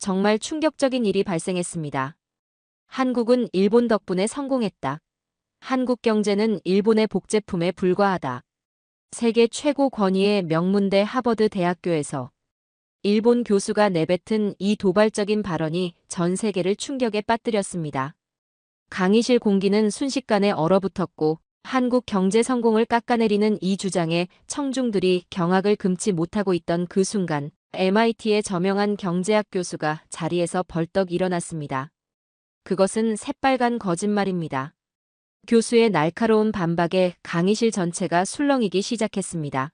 정말 충격적인 일이 발생했습니다. 한국은 일본 덕분에 성공했다. 한국 경제는 일본의 복제품에 불과하다. 세계 최고 권위의 명문대 하버드 대학교에서 일본 교수가 내뱉은 이 도발적인 발언이 전 세계를 충격에 빠뜨렸습니다. 강의실 공기는 순식간에 얼어붙었고 한국 경제 성공을 깎아내리는 이 주장에 청중들이 경악을 금치 못하고 있던 그 순간 MIT의 저명한 경제학 교수가 자리에서 벌떡 일어났습니다. 그것은 새빨간 거짓말입니다. 교수의 날카로운 반박에 강의실 전체가 술렁이기 시작했습니다.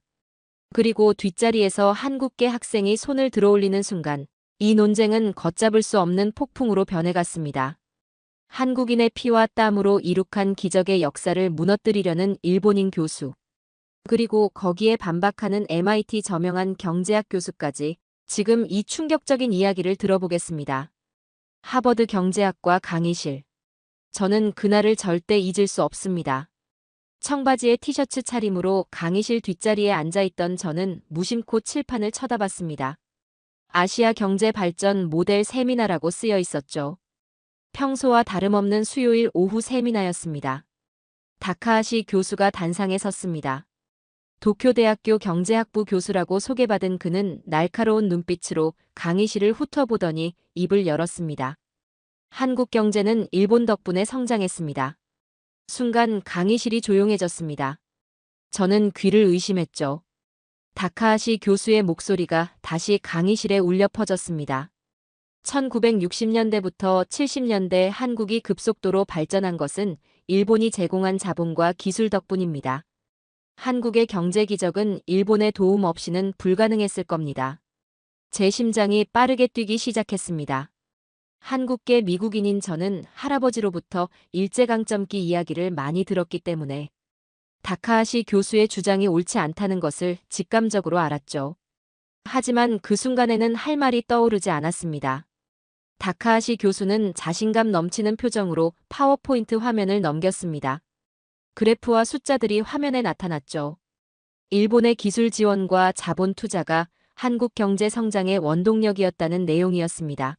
그리고 뒷자리에서 한국계 학생이 손을 들어올리는 순간 이 논쟁은 걷잡을 수 없는 폭풍으로 변해갔습니다. 한국인의 피와 땀으로 이룩한 기적의 역사를 무너뜨리려는 일본인 교수. 그리고 거기에 반박하는 MIT 저명한 경제학 교수까지 지금 이 충격적인 이야기를 들어보겠습니다. 하버드 경제학과 강의실. 저는 그날을 절대 잊을 수 없습니다. 청바지에 티셔츠 차림으로 강의실 뒷자리에 앉아있던 저는 무심코 칠판을 쳐다봤습니다. 아시아 경제 발전 모델 세미나라고 쓰여 있었죠. 평소와 다름없는 수요일 오후 세미나였습니다. 다카하시 교수가 단상에 섰습니다. 도쿄대학교 경제학부 교수라고 소개받은 그는 날카로운 눈빛으로 강의실을 훑어보더니 입을 열었습니다. 한국 경제는 일본 덕분에 성장했습니다. 순간 강의실이 조용해졌습니다. 저는 귀를 의심했죠. 다카하시 교수의 목소리가 다시 강의실에 울려 퍼졌습니다. 1960년대부터 70년대 한국이 급속도로 발전한 것은 일본이 제공한 자본과 기술 덕분입니다. 한국의 경제 기적은 일본의 도움 없이는 불가능했을 겁니다. 제 심장이 빠르게 뛰기 시작했습니다. 한국계 미국인인 저는 할아버지로부터 일제강점기 이야기를 많이 들었기 때문에 다카하시 교수의 주장이 옳지 않다는 것을 직감적으로 알았죠. 하지만 그 순간에는 할 말이 떠오르지 않았습니다. 다카하시 교수는 자신감 넘치는 표정으로 파워포인트 화면을 넘겼습니다. 그래프와 숫자들이 화면에 나타났죠. 일본의 기술 지원과 자본 투자가 한국 경제 성장의 원동력이었다는 내용이었습니다.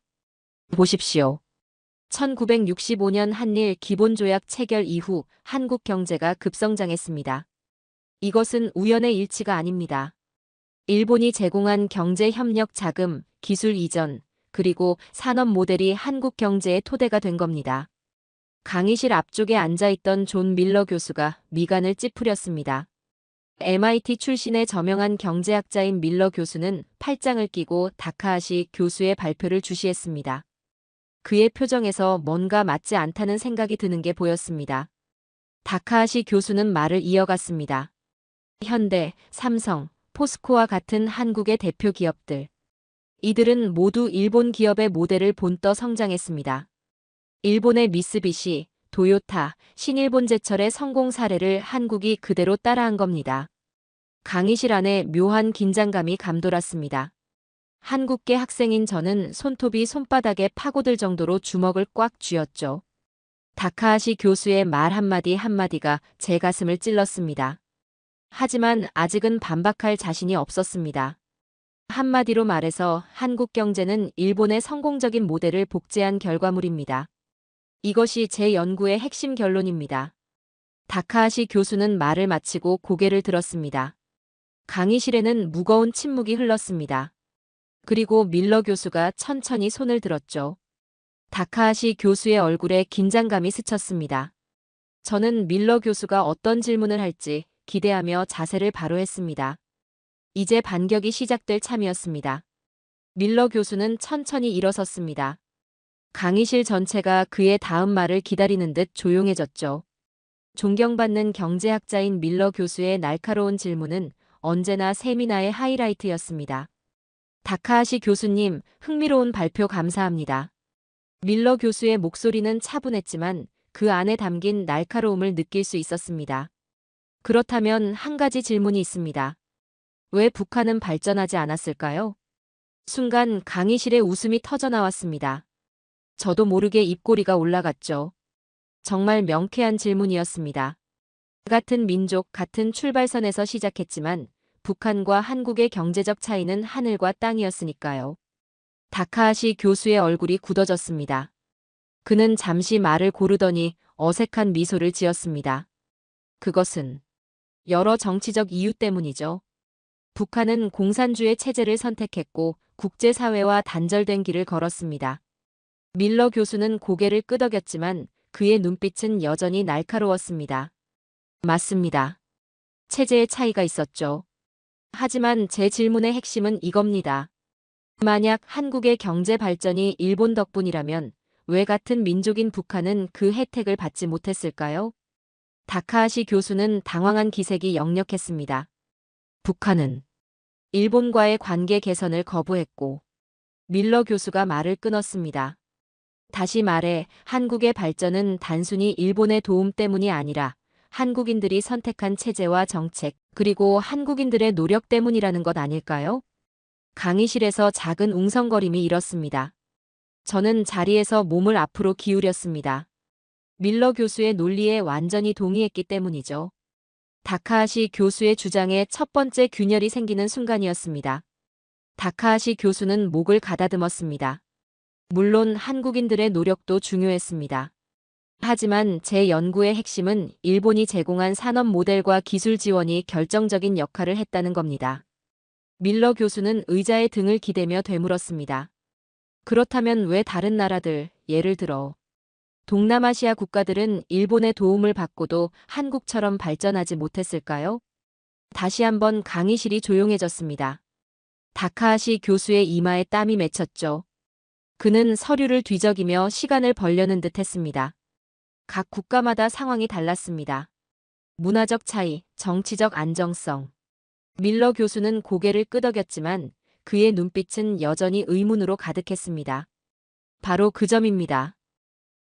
보십시오. 1965년 한일 기본조약 체결 이후 한국 경제가 급성장했습니다. 이것은 우연의 일치가 아닙니다. 일본이 제공한 경제 협력 자금, 기술 이전, 그리고 산업 모델이 한국 경제의 토대가 된 겁니다. 강의실 앞쪽에 앉아있던 존 밀러 교수가 미간을 찌푸렸습니다. MIT 출신의 저명한 경제학자인 밀러 교수는 팔짱을 끼고 다카하시 교수의 발표를 주시했습니다. 그의 표정에서 뭔가 맞지 않다는 생각이 드는 게 보였습니다. 다카하시 교수는 말을 이어갔습니다. 현대, 삼성, 포스코와 같은 한국의 대표 기업들. 이들은 모두 일본 기업의 모델을 본떠 성장했습니다. 일본의 미쓰비시, 도요타, 신일본제철의 성공 사례를 한국이 그대로 따라한 겁니다. 강의실 안에 묘한 긴장감이 감돌았습니다. 한국계 학생인 저는 손톱이 손바닥에 파고들 정도로 주먹을 꽉 쥐었죠. 다카하시 교수의 말 한마디 한마디가 제 가슴을 찔렀습니다. 하지만 아직은 반박할 자신이 없었습니다. 한마디로 말해서 한국 경제는 일본의 성공적인 모델을 복제한 결과물입니다. 이것이 제 연구의 핵심 결론입니다. 다카하시 교수는 말을 마치고 고개를 들었습니다. 강의실에는 무거운 침묵이 흘렀습니다. 그리고 밀러 교수가 천천히 손을 들었죠. 다카하시 교수의 얼굴에 긴장감이 스쳤습니다. 저는 밀러 교수가 어떤 질문을 할지 기대하며 자세를 바로 했습니다. 이제 반격이 시작될 참이었습니다. 밀러 교수는 천천히 일어섰습니다. 강의실 전체가 그의 다음 말을 기다리는 듯 조용해졌죠. 존경받는 경제학자인 밀러 교수의 날카로운 질문은 언제나 세미나의 하이라이트였습니다. 다카하시 교수님, 흥미로운 발표 감사합니다. 밀러 교수의 목소리는 차분했지만 그 안에 담긴 날카로움을 느낄 수 있었습니다. 그렇다면 한 가지 질문이 있습니다. 왜 북한은 발전하지 않았을까요? 순간 강의실에 웃음이 터져나왔습니다. 저도 모르게 입꼬리가 올라갔죠. 정말 명쾌한 질문이었습니다. 같은 민족, 같은 출발선에서 시작했지만 북한과 한국의 경제적 차이는 하늘과 땅이었으니까요. 다카하시 교수의 얼굴이 굳어졌습니다. 그는 잠시 말을 고르더니 어색한 미소를 지었습니다. 그것은 여러 정치적 이유 때문이죠. 북한은 공산주의 체제를 선택했고 국제사회와 단절된 길을 걸었습니다. 밀러 교수는 고개를 끄덕였지만 그의 눈빛은 여전히 날카로웠습니다. 맞습니다. 체제의 차이가 있었죠. 하지만 제 질문의 핵심은 이겁니다. 만약 한국의 경제 발전이 일본 덕분이라면 왜 같은 민족인 북한은 그 혜택을 받지 못했을까요? 다카하시 교수는 당황한 기색이 역력했습니다. 북한은 일본과의 관계 개선을 거부했고 밀러 교수가 말을 끊었습니다. 다시 말해 한국의 발전은 단순히 일본의 도움 때문이 아니라 한국인들이 선택한 체제와 정책, 그리고 한국인들의 노력 때문이라는 것 아닐까요? 강의실에서 작은 웅성거림이 일었습니다. 저는 자리에서 몸을 앞으로 기울였습니다. 밀러 교수의 논리에 완전히 동의했기 때문이죠. 다카하시 교수의 주장에 첫 번째 균열이 생기는 순간이었습니다. 다카하시 교수는 목을 가다듬었습니다. 물론 한국인들의 노력도 중요했습니다. 하지만 제 연구의 핵심은 일본이 제공한 산업 모델과 기술 지원이 결정적인 역할을 했다는 겁니다. 밀러 교수는 의자에 등을 기대며 되물었습니다. 그렇다면 왜 다른 나라들, 예를 들어 동남아시아 국가들은 일본의 도움을 받고도 한국처럼 발전하지 못했을까요? 다시 한번 강의실이 조용해졌습니다. 다카하시 교수의 이마에 땀이 맺혔죠. 그는 서류를 뒤적이며 시간을 벌려는 듯 했습니다. 각 국가마다 상황이 달랐습니다. 문화적 차이, 정치적 안정성. 밀러 교수는 고개를 끄덕였지만 그의 눈빛은 여전히 의문으로 가득했습니다. 바로 그 점입니다.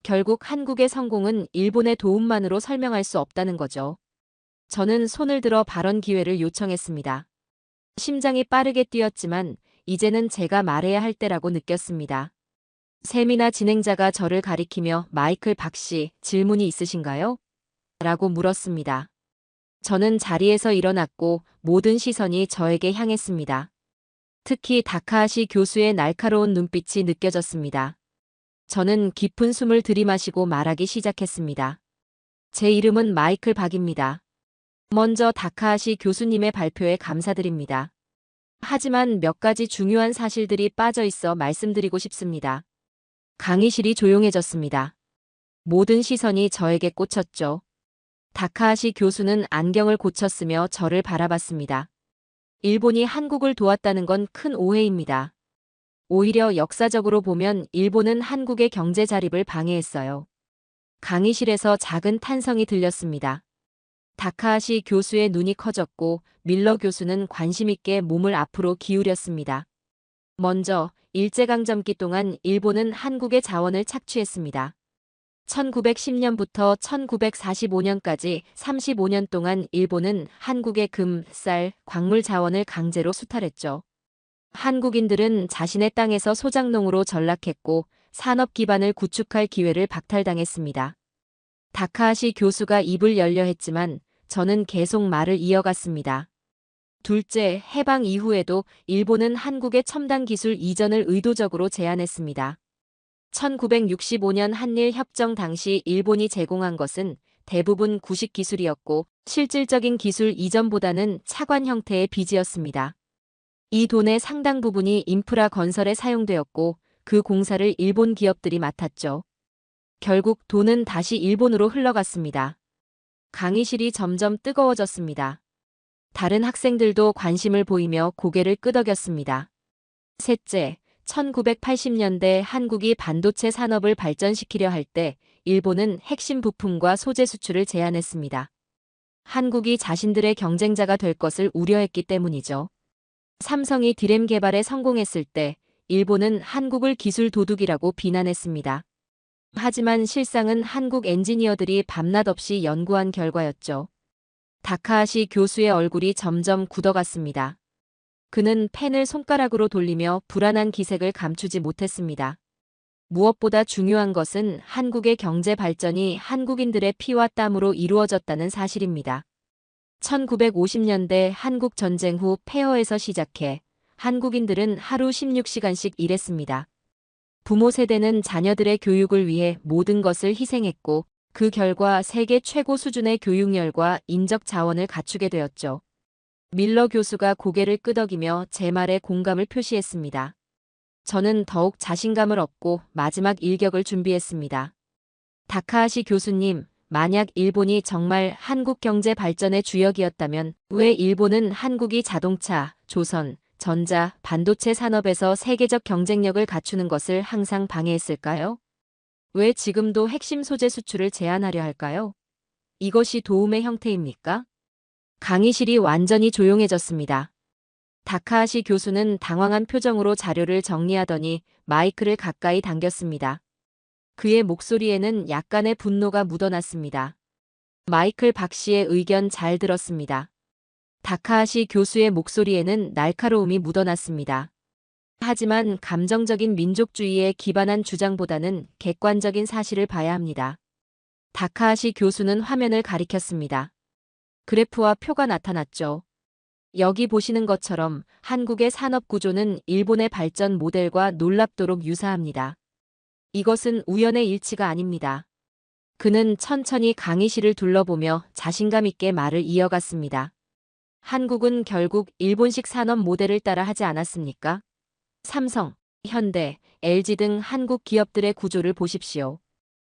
결국 한국의 성공은 일본의 도움만으로 설명할 수 없다는 거죠. 저는 손을 들어 발언 기회를 요청했습니다. 심장이 빠르게 뛰었지만 이제는 제가 말해야 할 때라고 느꼈습니다. 세미나 진행자가 저를 가리키며 마이클 박씨, 질문이 있으신가요? 라고 물었습니다. 저는 자리에서 일어났고 모든 시선이 저에게 향했습니다. 특히 다카하시 교수의 날카로운 눈빛이 느껴졌습니다. 저는 깊은 숨을 들이마시고 말하기 시작했습니다. 제 이름은 마이클 박입니다. 먼저 다카하시 교수님의 발표에 감사드립니다. 하지만 몇 가지 중요한 사실들이 빠져 있어 말씀드리고 싶습니다. 강의실이 조용해졌습니다. 모든 시선이 저에게 꽂혔죠. 다카하시 교수는 안경을 고쳤으며 저를 바라봤습니다. 일본이 한국을 도왔다는 건 큰 오해입니다. 오히려 역사적으로 보면 일본은 한국의 경제 자립을 방해했어요. 강의실에서 작은 탄성이 들렸습니다. 다카하시 교수의 눈이 커졌고 밀러 교수는 관심 있게 몸을 앞으로 기울였습니다. 먼저 일제강점기 동안 일본은 한국의 자원을 착취했습니다. 1910년부터 1945년까지 35년 동안 일본은 한국의 금, 쌀, 광물 자원을 강제로 수탈했죠. 한국인들은 자신의 땅에서 소작농으로 전락했고 산업 기반을 구축할 기회를 박탈당했습니다. 다카하시 교수가 입을 열려 했지만 저는 계속 말을 이어갔습니다. 둘째, 해방 이후에도 일본은 한국의 첨단 기술 이전을 의도적으로 제한했습니다. 1965년 한일 협정 당시 일본이 제공한 것은 대부분 구식 기술이었고 실질적인 기술 이전보다는 차관 형태의 빚이었습니다. 이 돈의 상당 부분이 인프라 건설에 사용되었고 그 공사를 일본 기업들이 맡았죠. 결국 돈은 다시 일본으로 흘러갔습니다. 강의실이 점점 뜨거워졌습니다. 다른 학생들도 관심을 보이며 고개를 끄덕였습니다. 셋째, 1980년대 한국이 반도체 산업을 발전시키려 할 때 일본은 핵심 부품과 소재 수출을 제한했습니다. 한국이 자신들의 경쟁자가 될 것을 우려했기 때문이죠. 삼성이 디램 개발에 성공했을 때 일본은 한국을 기술 도둑이라고 비난했습니다. 하지만 실상은 한국 엔지니어들이 밤낮 없이 연구한 결과였죠. 다카하시 교수의 얼굴이 점점 굳어갔습니다. 그는 펜을 손가락으로 돌리며 불안한 기색을 감추지 못했습니다. 무엇보다 중요한 것은 한국의 경제 발전이 한국인들의 피와 땀으로 이루어졌다는 사실입니다. 1950년대 한국 전쟁 후 폐허에서 시작해 한국인들은 하루 16시간씩 일했습니다. 부모 세대는 자녀들의 교육을 위해 모든 것을 희생했고 그 결과 세계 최고 수준의 교육열과 인적 자원을 갖추게 되었죠. 밀러 교수가 고개를 끄덕이며 제 말에 공감을 표시했습니다. 저는 더욱 자신감을 얻고 마지막 일격을 준비했습니다. 다카하시 교수님, 만약 일본이 정말 한국 경제 발전의 주역이었다면 왜 일본은 한국이 자동차, 조선, 전자, 반도체 산업에서 세계적 경쟁력을 갖추는 것을 항상 방해했을까요? 왜 지금도 핵심 소재 수출을 제한하려 할까요? 이것이 도움의 형태입니까? 강의실이 완전히 조용해졌습니다. 다카하시 교수는 당황한 표정으로 자료를 정리하더니 마이크를 가까이 당겼습니다. 그의 목소리에는 약간의 분노가 묻어났습니다. 마이클 박 씨의 의견 잘 들었습니다. 다카하시 교수의 목소리에는 날카로움이 묻어났습니다. 하지만 감정적인 민족주의에 기반한 주장보다는 객관적인 사실을 봐야 합니다. 다카하시 교수는 화면을 가리켰습니다. 그래프와 표가 나타났죠. 여기 보시는 것처럼 한국의 산업 구조는 일본의 발전 모델과 놀랍도록 유사합니다. 이것은 우연의 일치가 아닙니다. 그는 천천히 강의실을 둘러보며 자신감 있게 말을 이어갔습니다. 한국은 결국 일본식 산업 모델을 따라 하지 않았습니까? 삼성, 현대, LG 등 한국 기업들의 구조를 보십시오.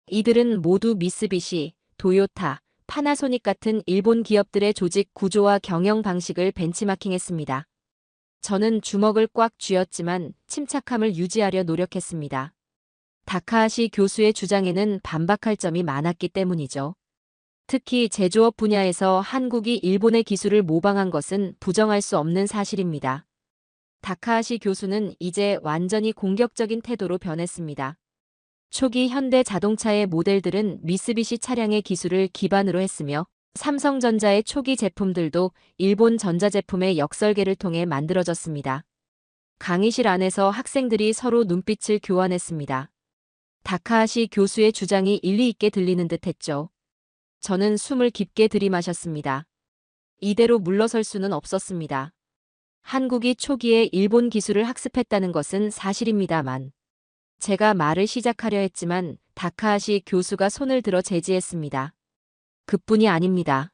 이들은 모두 미쓰비시, 도요타, 파나소닉 같은 일본 기업들의 조직 구조와 경영 방식을 벤치마킹했습니다. 저는 주먹을 꽉 쥐었지만 침착함을 유지하려 노력했습니다. 다카하시 교수의 주장에는 반박할 점이 많았기 때문이죠. 특히 제조업 분야에서 한국이 일본의 기술을 모방한 것은 부정할 수 없는 사실입니다. 다카하시 교수는 이제 완전히 공격적인 태도로 변했습니다. 초기 현대 자동차의 모델들은 미쓰비시 차량의 기술을 기반으로 했으며 삼성전자의 초기 제품들도 일본 전자제품의 역설계를 통해 만들어졌습니다. 강의실 안에서 학생들이 서로 눈빛을 교환했습니다. 다카하시 교수의 주장이 일리 있게 들리는 듯 했죠. 저는 숨을 깊게 들이마셨습니다. 이대로 물러설 수는 없었습니다. 한국이 초기에 일본 기술을 학습했다는 것은 사실입니다만 제가 말을 시작하려 했지만 다카하시 교수가 손을 들어 제지했습니다. 그뿐이 아닙니다.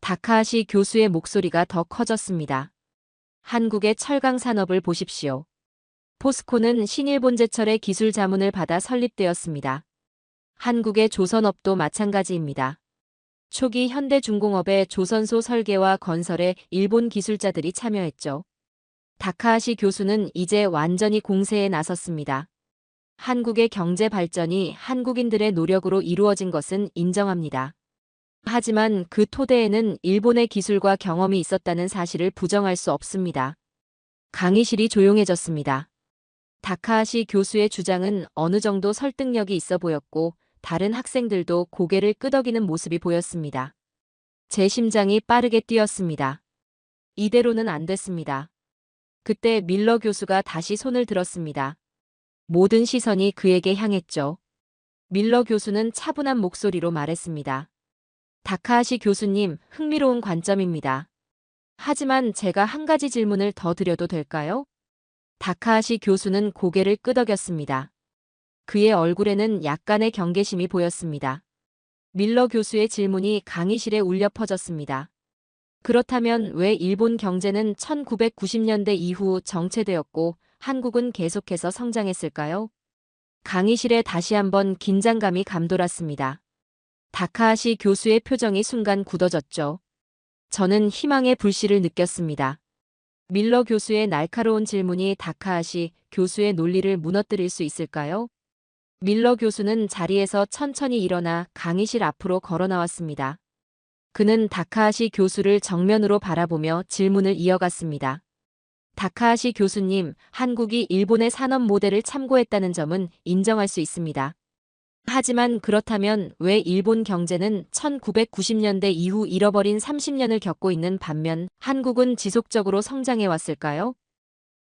다카하시 교수의 목소리가 더 커졌습니다. 한국의 철강 산업을 보십시오. 포스코는 신일본제철의 기술 자문을 받아 설립되었습니다. 한국의 조선업도 마찬가지입니다. 초기 현대중공업의 조선소 설계와 건설에 일본 기술자들이 참여했죠. 다카하시 교수는 이제 완전히 공세에 나섰습니다. 한국의 경제 발전이 한국인들의 노력으로 이루어진 것은 인정합니다. 하지만 그 토대에는 일본의 기술과 경험이 있었다는 사실을 부정할 수 없습니다. 강의실이 조용해졌습니다. 다카하시 교수의 주장은 어느 정도 설득력이 있어 보였고 다른 학생들도 고개를 끄덕이는 모습이 보였습니다. 제 심장이 빠르게 뛰었습니다. 이대로는 안 됐습니다. 그때 밀러 교수가 다시 손을 들었습니다. 모든 시선이 그에게 향했죠. 밀러 교수는 차분한 목소리로 말했습니다. 다카하시 교수님, 흥미로운 관점입니다. 하지만 제가 한 가지 질문을 더 드려도 될까요? 다카하시 교수는 고개를 끄덕였습니다. 그의 얼굴에는 약간의 경계심이 보였습니다. 밀러 교수의 질문이 강의실에 울려 퍼졌습니다. 그렇다면 왜 일본 경제는 1990년대 이후 정체되었고 한국은 계속해서 성장했을까요? 강의실에 다시 한번 긴장감이 감돌았습니다. 다카하시 교수의 표정이 순간 굳어졌죠. 저는 희망의 불씨를 느꼈습니다. 밀러 교수의 날카로운 질문이 다카하시 교수의 논리를 무너뜨릴 수 있을까요? 밀러 교수는 자리에서 천천히 일어나 강의실 앞으로 걸어 나왔습니다. 그는 다카하시 교수를 정면으로 바라보며 질문을 이어갔습니다. 다카하시 교수님, 한국이 일본의 산업 모델을 참고했다는 점은 인정할 수 있습니다. 하지만 그렇다면 왜 일본 경제는 1990년대 이후 잃어버린 30년을 겪고 있는 반면 한국은 지속적으로 성장해 왔을까요?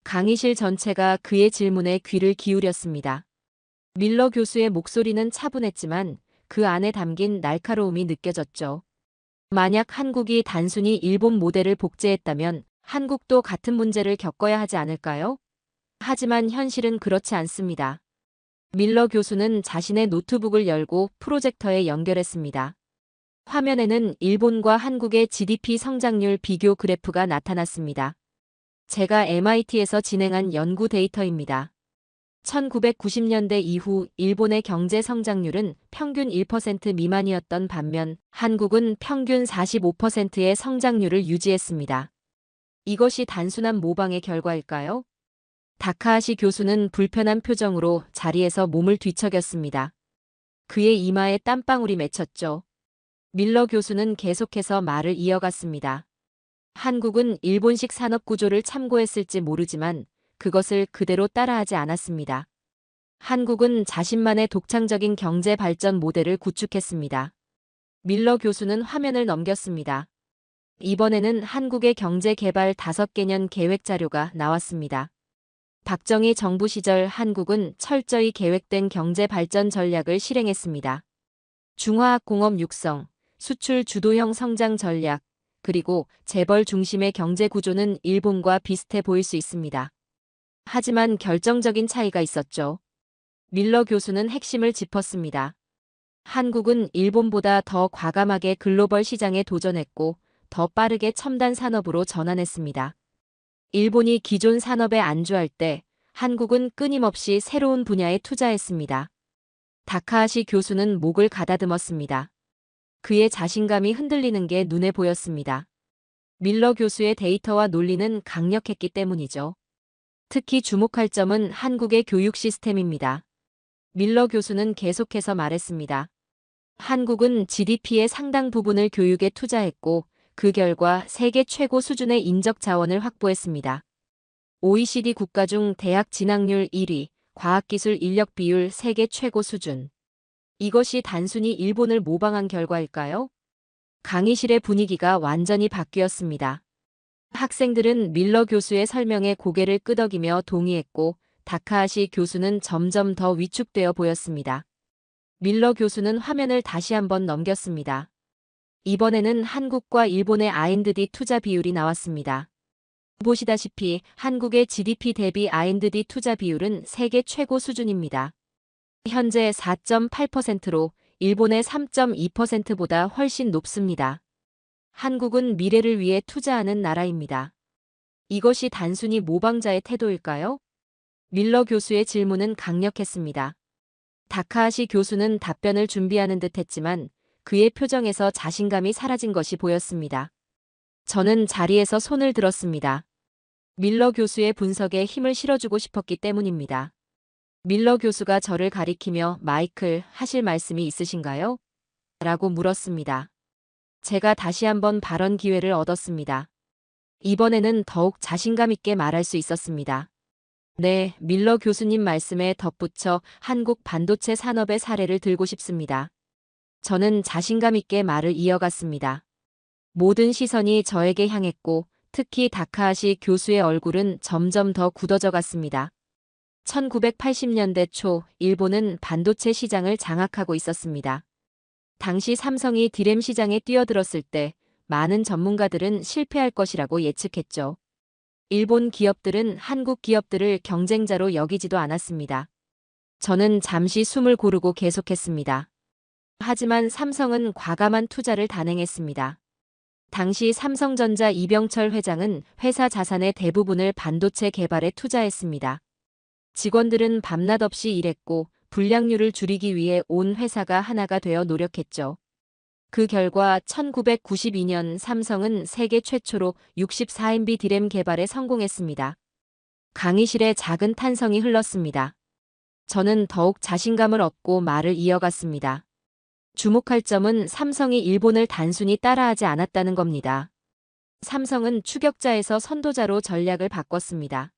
강의실 전체가 그의 질문에 귀를 기울였습니다. 밀러 교수의 목소리는 차분했지만 그 안에 담긴 날카로움이 느껴졌죠. 만약 한국이 단순히 일본 모델을 복제했다면 한국도 같은 문제를 겪어야 하지 않을까요? 하지만 현실은 그렇지 않습니다. 밀러 교수는 자신의 노트북을 열고 프로젝터에 연결했습니다. 화면에는 일본과 한국의 GDP 성장률 비교 그래프가 나타났습니다. 제가 MIT에서 진행한 연구 데이터입니다. 1990년대 이후 일본의 경제 성장률은 평균 1% 미만이었던 반면 한국은 평균 45%의 성장률을 유지했습니다. 이것이 단순한 모방의 결과일까요? 다카하시 교수는 불편한 표정으로 자리에서 몸을 뒤척였습니다. 그의 이마에 땀방울이 맺혔죠. 밀러 교수는 계속해서 말을 이어갔습니다. 한국은 일본식 산업 구조를 참고했을지 모르지만 그것을 그대로 따라하지 않았습니다. 한국은 자신만의 독창적인 경제 발전 모델을 구축했습니다. 밀러 교수는 화면을 넘겼습니다. 이번에는 한국의 경제 개발 5개년 계획 자료가 나왔습니다. 박정희 정부 시절 한국은 철저히 계획된 경제 발전 전략을 실행했습니다. 중화학 공업 육성, 수출 주도형 성장 전략, 그리고 재벌 중심의 경제 구조는 일본과 비슷해 보일 수 있습니다. 하지만 결정적인 차이가 있었죠. 밀러 교수는 핵심을 짚었습니다. 한국은 일본보다 더 과감하게 글로벌 시장에 도전했고 더 빠르게 첨단 산업으로 전환했습니다. 일본이 기존 산업에 안주할 때 한국은 끊임없이 새로운 분야에 투자했습니다. 다카하시 교수는 목을 가다듬었습니다. 그의 자신감이 흔들리는 게 눈에 보였습니다. 밀러 교수의 데이터와 논리는 강력했기 때문이죠. 특히 주목할 점은 한국의 교육 시스템입니다. 밀러 교수는 계속해서 말했습니다. 한국은 GDP의 상당 부분을 교육에 투자했고 그 결과 세계 최고 수준의 인적 자원을 확보했습니다. OECD 국가 중 대학 진학률 1위, 과학기술 인력 비율 세계 최고 수준. 이것이 단순히 일본을 모방한 결과일까요? 강의실의 분위기가 완전히 바뀌었습니다. 학생들은 밀러 교수의 설명에 고개를 끄덕이며 동의했고 다카하시 교수는 점점 더 위축되어 보였습니다. 밀러 교수는 화면을 다시 한번 넘겼습니다. 이번에는 한국과 일본의 R&D 투자 비율이 나왔습니다. 보시다시피 한국의 GDP 대비 R&D 투자 비율은 세계 최고 수준입니다. 현재 4.8%로 일본의 3.2%보다 훨씬 높습니다. 한국은 미래를 위해 투자하는 나라입니다. 이것이 단순히 모방자의 태도일까요? 밀러 교수의 질문은 강력했습니다. 다카하시 교수는 답변을 준비하는 듯 했지만 그의 표정에서 자신감이 사라진 것이 보였습니다. 저는 자리에서 손을 들었습니다. 밀러 교수의 분석에 힘을 실어주고 싶었기 때문입니다. 밀러 교수가 저를 가리키며 마이클, 하실 말씀이 있으신가요? 라고 물었습니다. 제가 다시 한번 발언 기회를 얻었습니다. 이번에는 더욱 자신감 있게 말할 수 있었습니다. 네, 밀러 교수님 말씀에 덧붙여 한국 반도체 산업의 사례를 들고 싶습니다. 저는 자신감 있게 말을 이어갔습니다. 모든 시선이 저에게 향했고 특히 다카하시 교수의 얼굴은 점점 더 굳어져 갔습니다. 1980년대 초 일본은 반도체 시장을 장악하고 있었습니다. 당시 삼성이 디램 시장에 뛰어들었을 때 많은 전문가들은 실패할 것이라고 예측했죠. 일본 기업들은 한국 기업들을 경쟁자로 여기지도 않았습니다. 저는 잠시 숨을 고르고 계속했습니다. 하지만 삼성은 과감한 투자를 단행했습니다. 당시 삼성전자 이병철 회장은 회사 자산의 대부분을 반도체 개발에 투자했습니다. 직원들은 밤낮 없이 일했고 불량률을 줄이기 위해 온 회사가 하나가 되어 노력했죠. 그 결과 1992년 삼성은 세계 최초로 64MB 디램 개발에 성공했습니다. 강의실에 작은 탄성이 흘렀습니다. 저는 더욱 자신감을 얻고 말을 이어갔습니다. 주목할 점은 삼성이 일본을 단순히 따라하지 않았다는 겁니다. 삼성은 추격자에서 선도자로 전략을 바꿨습니다.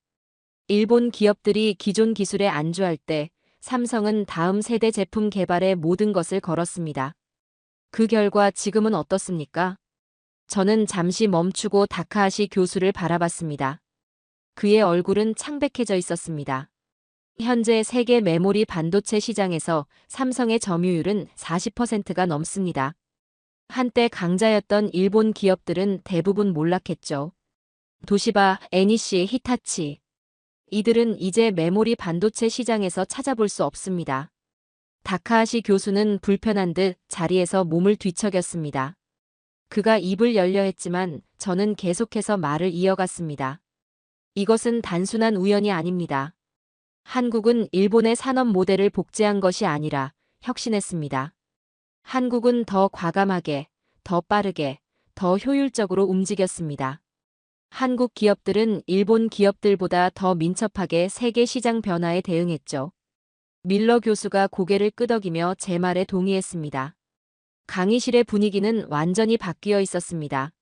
일본 기업들이 기존 기술에 안주할 때 삼성은 다음 세대 제품 개발에 모든 것을 걸었습니다. 그 결과 지금은 어떻습니까? 저는 잠시 멈추고 다카하시 교수를 바라봤습니다. 그의 얼굴은 창백해져 있었습니다. 현재 세계 메모리 반도체 시장에서 삼성의 점유율은 40%가 넘습니다. 한때 강자였던 일본 기업들은 대부분 몰락했죠. 도시바, NEC, 히타치. 이들은 이제 메모리 반도체 시장에서 찾아볼 수 없습니다. 다카하시 교수는 불편한 듯 자리에서 몸을 뒤척였습니다. 그가 입을 열려 했지만 저는 계속해서 말을 이어갔습니다. 이것은 단순한 우연이 아닙니다. 한국은 일본의 산업 모델을 복제한 것이 아니라 혁신했습니다. 한국은 더 과감하게, 더 빠르게, 더 효율적으로 움직였습니다. 한국 기업들은 일본 기업들보다 더 민첩하게 세계 시장 변화에 대응했죠. 밀러 교수가 고개를 끄덕이며 제 말에 동의했습니다. 강의실의 분위기는 완전히 바뀌어 있었습니다.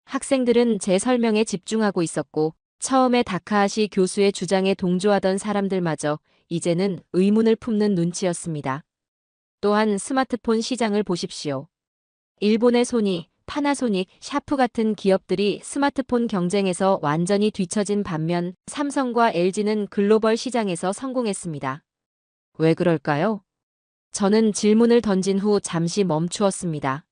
학생들은 제 설명에 집중하고 있었고, 처음에 다카하시 교수의 주장에 동조하던 사람들마저 이제는 의문을 품는 눈치였습니다. 또한 스마트폰 시장을 보십시오. 일본의 소니, 파나소닉, 샤프 같은 기업들이 스마트폰 경쟁에서 완전히 뒤처진 반면 삼성과 LG는 글로벌 시장에서 성공했습니다. 왜 그럴까요? 저는 질문을 던진 후 잠시 멈추었습니다.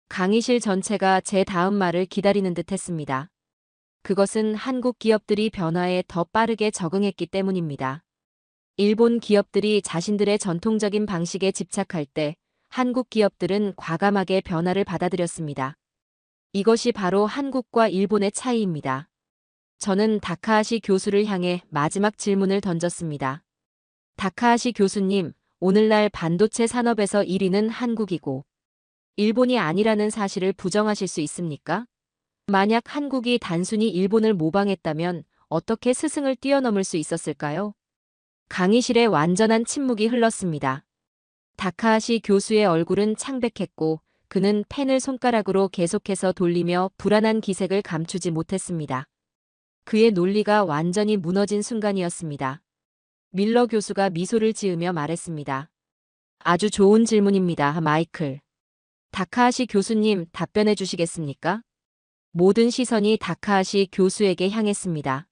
강의실 전체가 제 다음 말을 기다리는 듯 했습니다. 그것은 한국 기업들이 변화에 더 빠르게 적응했기 때문입니다. 일본 기업들이 자신들의 전통적인 방식에 집착할 때 한국 기업들은 과감하게 변화를 받아들였습니다. 이것이 바로 한국과 일본의 차이입니다. 저는 다카하시 교수를 향해 마지막 질문을 던졌습니다. 다카하시 교수님, 오늘날 반도체 산업에서 1위는 한국이고 일본이 아니라는 사실을 부정하실 수 있습니까? 만약 한국이 단순히 일본을 모방했다면 어떻게 스승을 뛰어넘을 수 있었을까요? 강의실에 완전한 침묵이 흘렀습니다. 다카하시 교수의 얼굴은 창백했고 그는 펜을 손가락으로 계속해서 돌리며 불안한 기색을 감추지 못했습니다. 그의 논리가 완전히 무너진 순간이었습니다. 밀러 교수가 미소를 지으며 말했습니다. 아주 좋은 질문입니다, 마이클. 다카하시 교수님 답변해 주시겠습니까? 모든 시선이 다카하시 교수에게 향했습니다.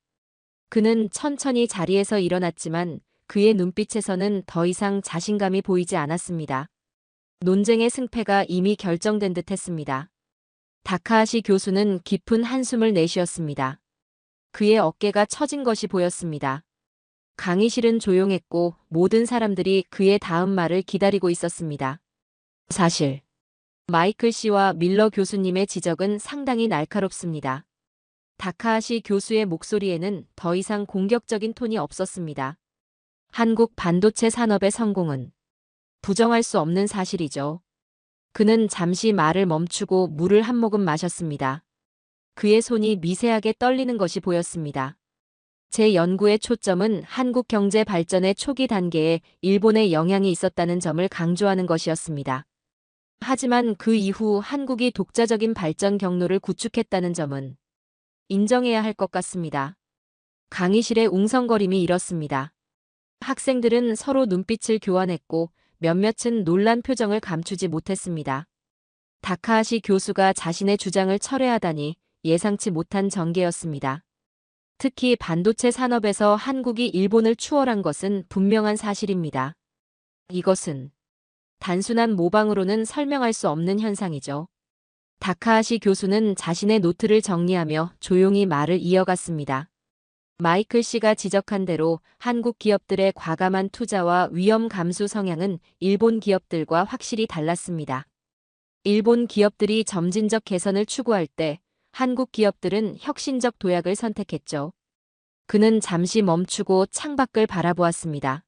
그는 천천히 자리에서 일어났지만 그의 눈빛에서는 더 이상 자신감이 보이지 않았습니다. 논쟁의 승패가 이미 결정된 듯 했습니다. 다카하시 교수는 깊은 한숨을 내쉬었습니다. 그의 어깨가 처진 것이 보였습니다. 강의실은 조용했고 모든 사람들이 그의 다음 말을 기다리고 있었습니다. 사실, 마이클 씨와 밀러 교수님의 지적은 상당히 날카롭습니다. 다카하시 교수의 목소리에는 더 이상 공격적인 톤이 없었습니다. 한국 반도체 산업의 성공은 부정할 수 없는 사실이죠. 그는 잠시 말을 멈추고 물을 한 모금 마셨습니다. 그의 손이 미세하게 떨리는 것이 보였습니다. 제 연구의 초점은 한국 경제 발전의 초기 단계에 일본의 영향이 있었다는 점을 강조하는 것이었습니다. 하지만 그 이후 한국이 독자적인 발전 경로를 구축했다는 점은 인정해야 할 것 같습니다. 강의실의 웅성거림이 일었습니다. 학생들은 서로 눈빛을 교환했고 몇몇은 놀란 표정을 감추지 못했습니다. 다카하시 교수가 자신의 주장을 철회하다니 예상치 못한 전개였습니다. 특히 반도체 산업에서 한국이 일본을 추월한 것은 분명한 사실입니다. 이것은 단순한 모방으로는 설명할 수 없는 현상이죠. 다카하시 교수는 자신의 노트를 정리하며 조용히 말을 이어갔습니다. 마이클 씨가 지적한 대로 한국 기업들의 과감한 투자와 위험 감수 성향은 일본 기업들과 확실히 달랐습니다. 일본 기업들이 점진적 개선을 추구할 때 한국 기업들은 혁신적 도약을 선택했죠. 그는 잠시 멈추고 창밖을 바라보았습니다.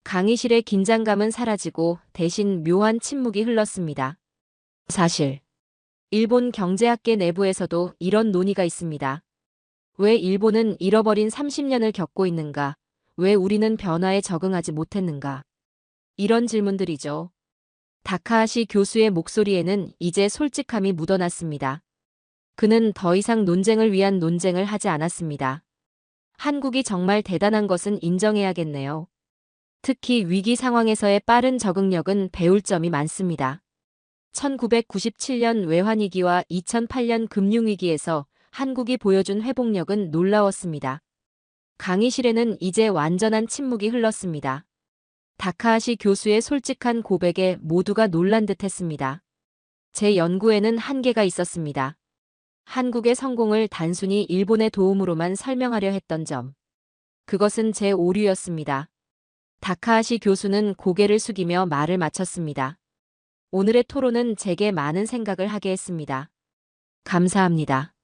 강의실의 긴장감은 사라지고 대신 묘한 침묵이 흘렀습니다. 사실, 일본 경제학계 내부에서도 이런 논의가 있습니다. 왜 일본은 잃어버린 30년을 겪고 있는가? 왜 우리는 변화에 적응하지 못했는가? 이런 질문들이죠. 다카하시 교수의 목소리에는 이제 솔직함이 묻어났습니다. 그는 더 이상 논쟁을 위한 논쟁을 하지 않았습니다. 한국이 정말 대단한 것은 인정해야겠네요. 특히 위기 상황에서의 빠른 적응력은 배울 점이 많습니다. 1997년 외환위기와 2008년 금융위기에서 한국이 보여준 회복력은 놀라웠습니다. 강의실에는 이제 완전한 침묵이 흘렀습니다. 다카하시 교수의 솔직한 고백에 모두가 놀란 듯 했습니다. 제 연구에는 한계가 있었습니다. 한국의 성공을 단순히 일본의 도움으로만 설명하려 했던 점. 그것은 제 오류였습니다. 다카하시 교수는 고개를 숙이며 말을 마쳤습니다. 오늘의 토론은 제게 많은 생각을 하게 했습니다. 감사합니다.